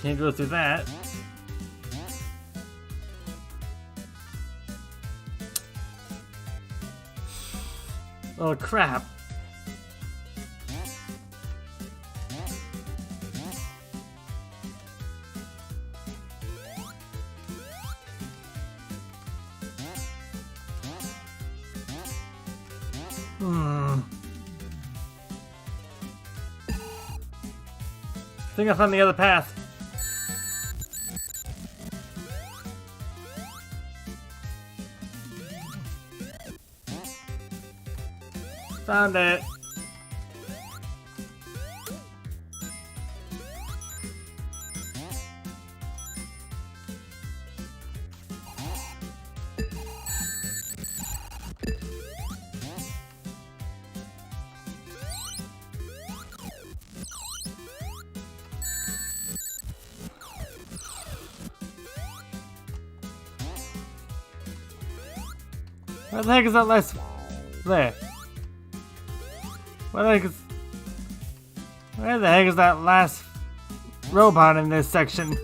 Can't go through that. Oh crap. I think I found the other path. Found it. Where the heck is that last... There. Where the heck is that last robot in this section?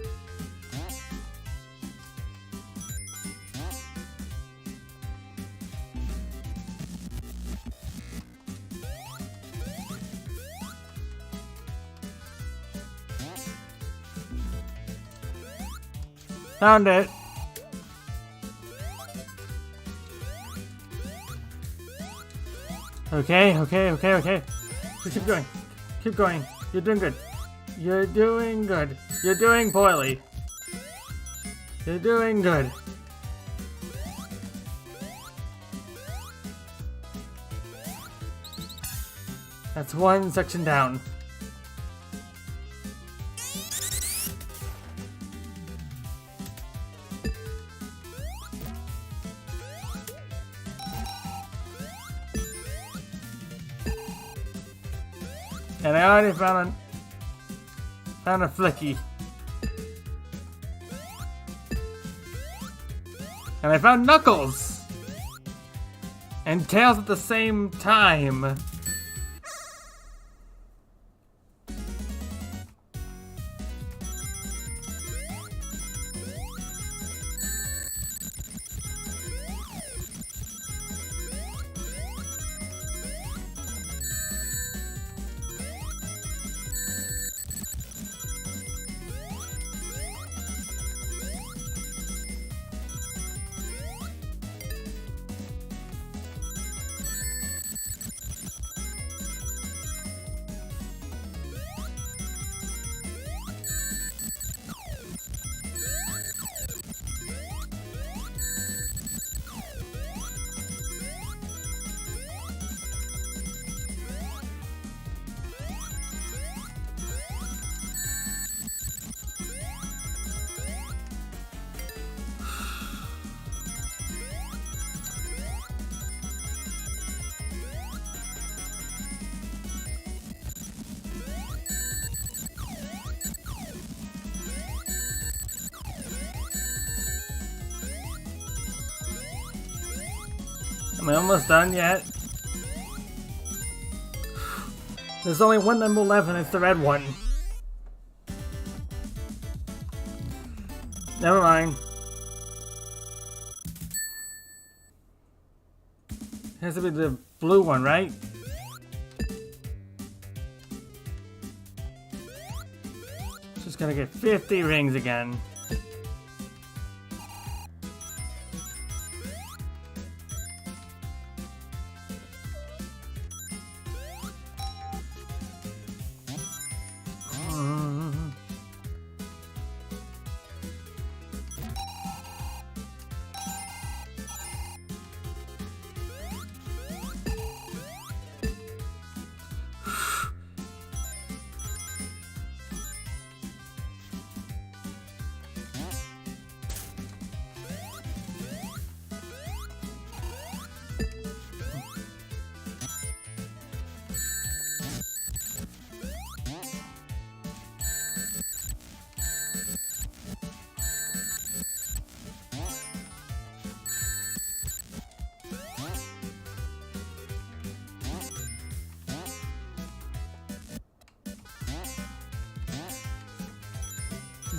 Found it. Okay. Just keep going. Keep going. You're doing good. You're doing good. You're doing poorly. You're doing good. That's one section down. And I already found a Flicky. And I found Knuckles! And Tails at the same time. Am I almost done yet? There's only one number 11, it's the red one. Never mind. It has to be the blue one, right? Just gonna get 50 rings again.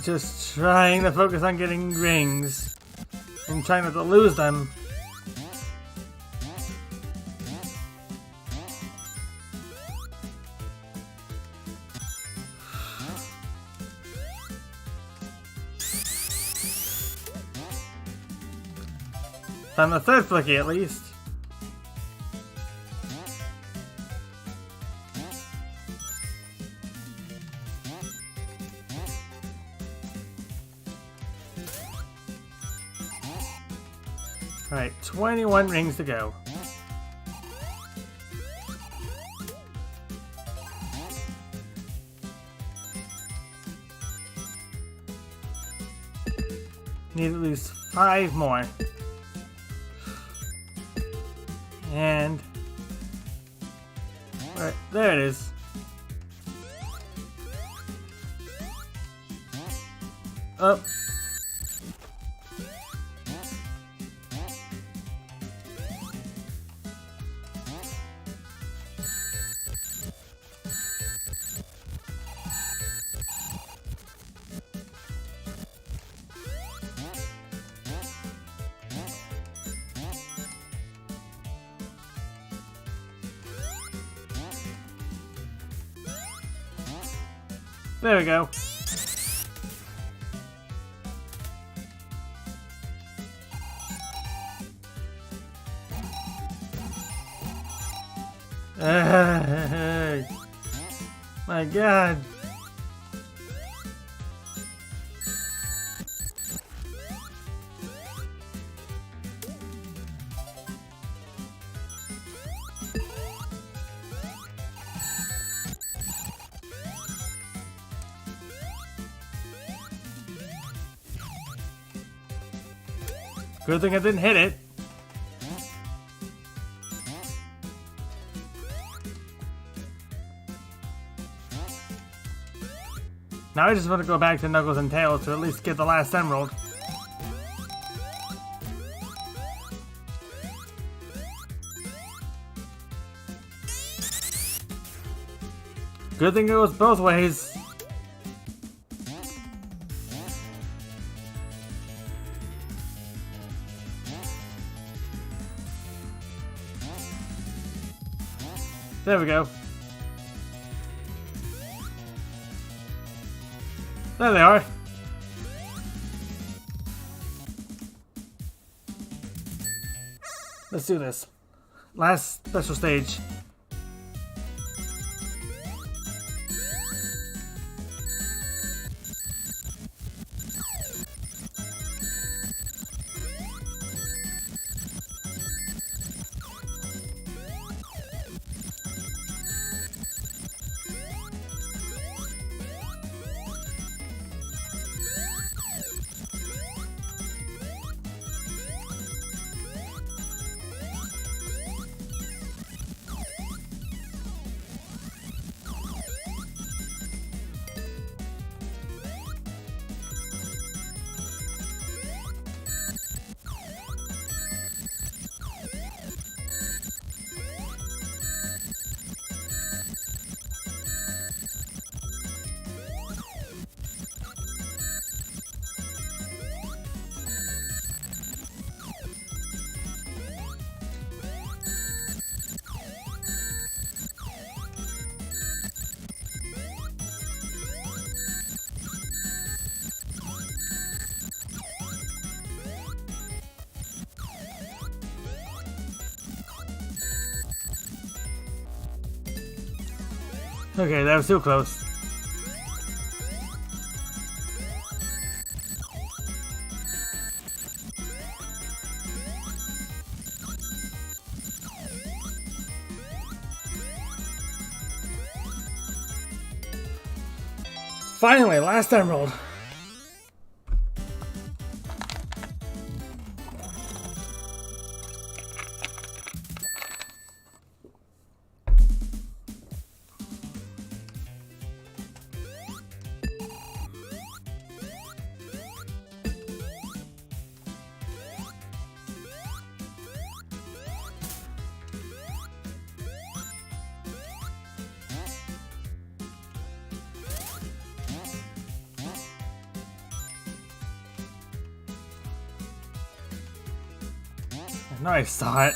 just trying to focus on getting rings and trying not to lose them. Found the third Flicky at least. Alright, 21 rings to go. Need at least 5 more. And right there it is. Up. There we go. My God. Good thing I didn't hit it. Now I just want to go back to Knuckles and Tails to at least get the last emerald. Good thing it goes both ways. There we go. There they are. Let's do this. Last special stage. Okay, that was too close. Finally, last emerald. I know I saw it.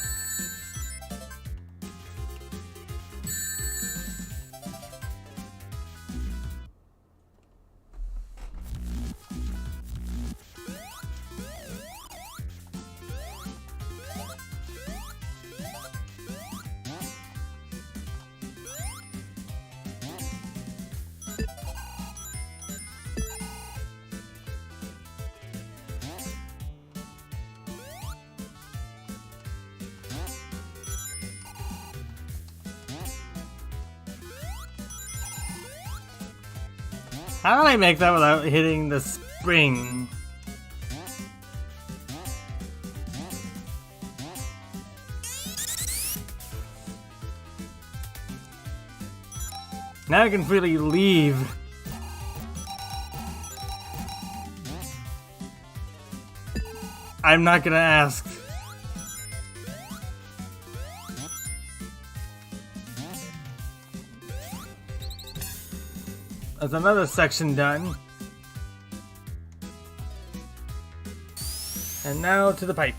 How did I make that without hitting the spring? Now I can freely leave. I'm not gonna ask. There's another section done. And now to the pipe.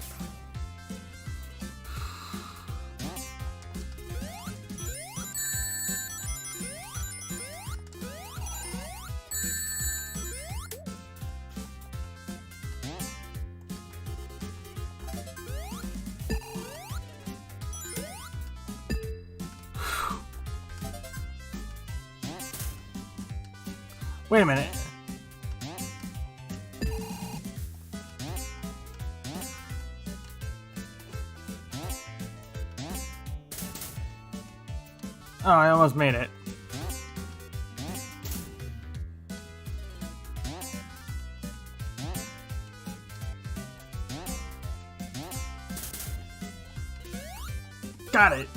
Wait a minute. Oh, I almost made it. Got it.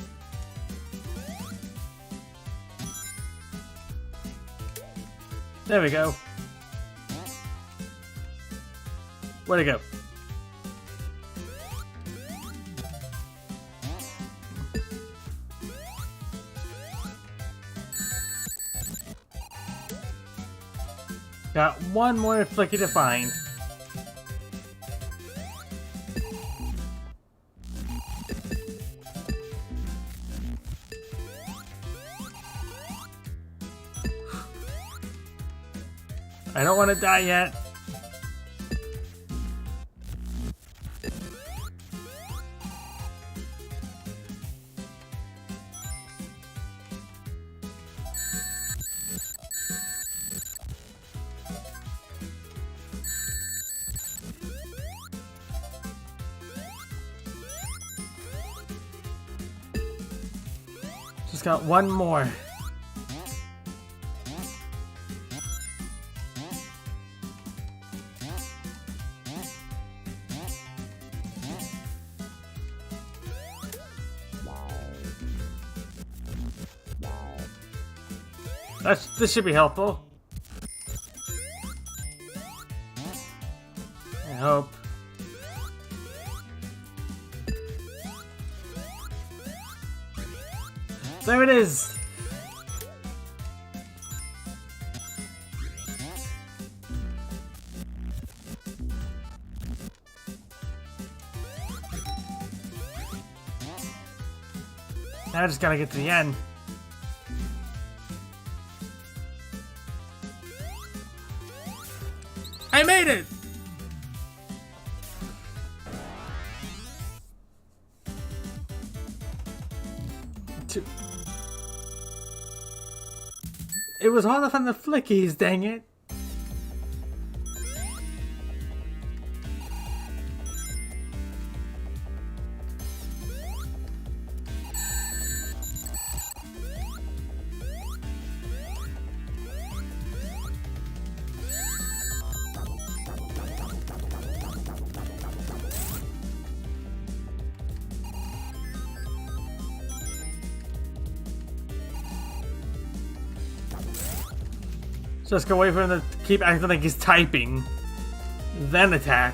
There we go. Where'd it go? Got one more flicky to find. I don't want to die yet. Just got one more. This should be helpful. I hope. There it is! Now I just gotta get to the end. I made it! It was hard to find the flickies, dang it. Just go wait for him to keep acting like he's typing, then attack.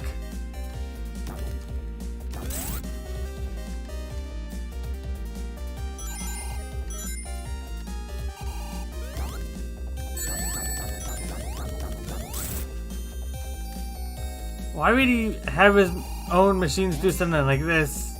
Why would he have his own machines do something like this?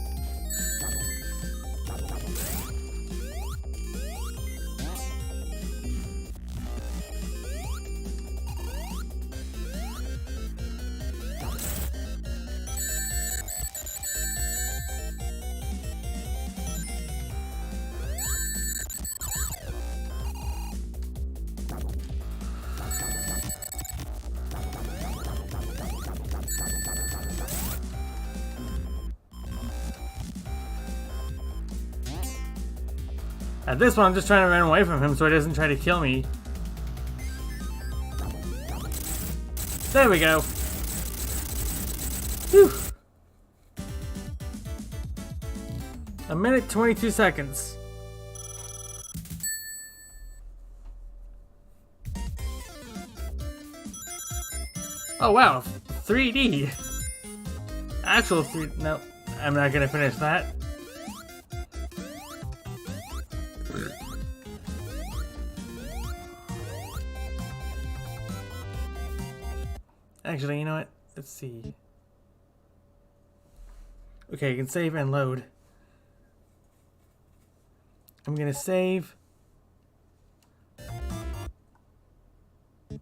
At this one, I'm just trying to run away from him so he doesn't try to kill me. There we go. Whew. 1 minute 22 seconds. Oh wow, 3D. Actual 3D. No, I'm not gonna finish that. Actually, you know what? Let's see. Okay, you can save and load. I'm gonna save. And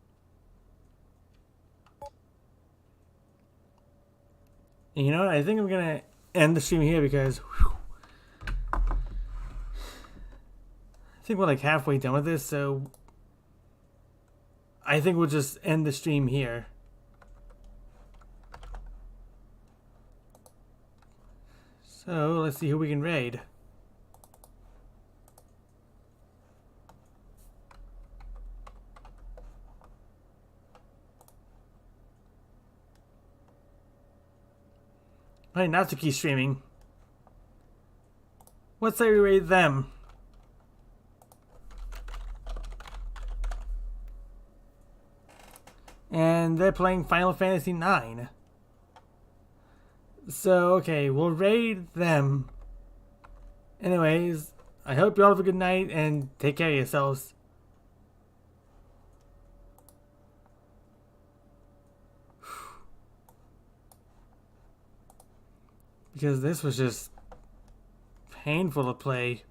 you know what? I think I'm gonna end the stream here because I think we're like halfway done with this, so I think we'll just end the stream here. So let's see who we can raid. Hey, Natsuki streaming. Let's say we raid them. And they're playing Final Fantasy IX. So, okay, we'll raid them. Anyways, I hope you all have a good night and take care of yourselves. Because this was just painful to play.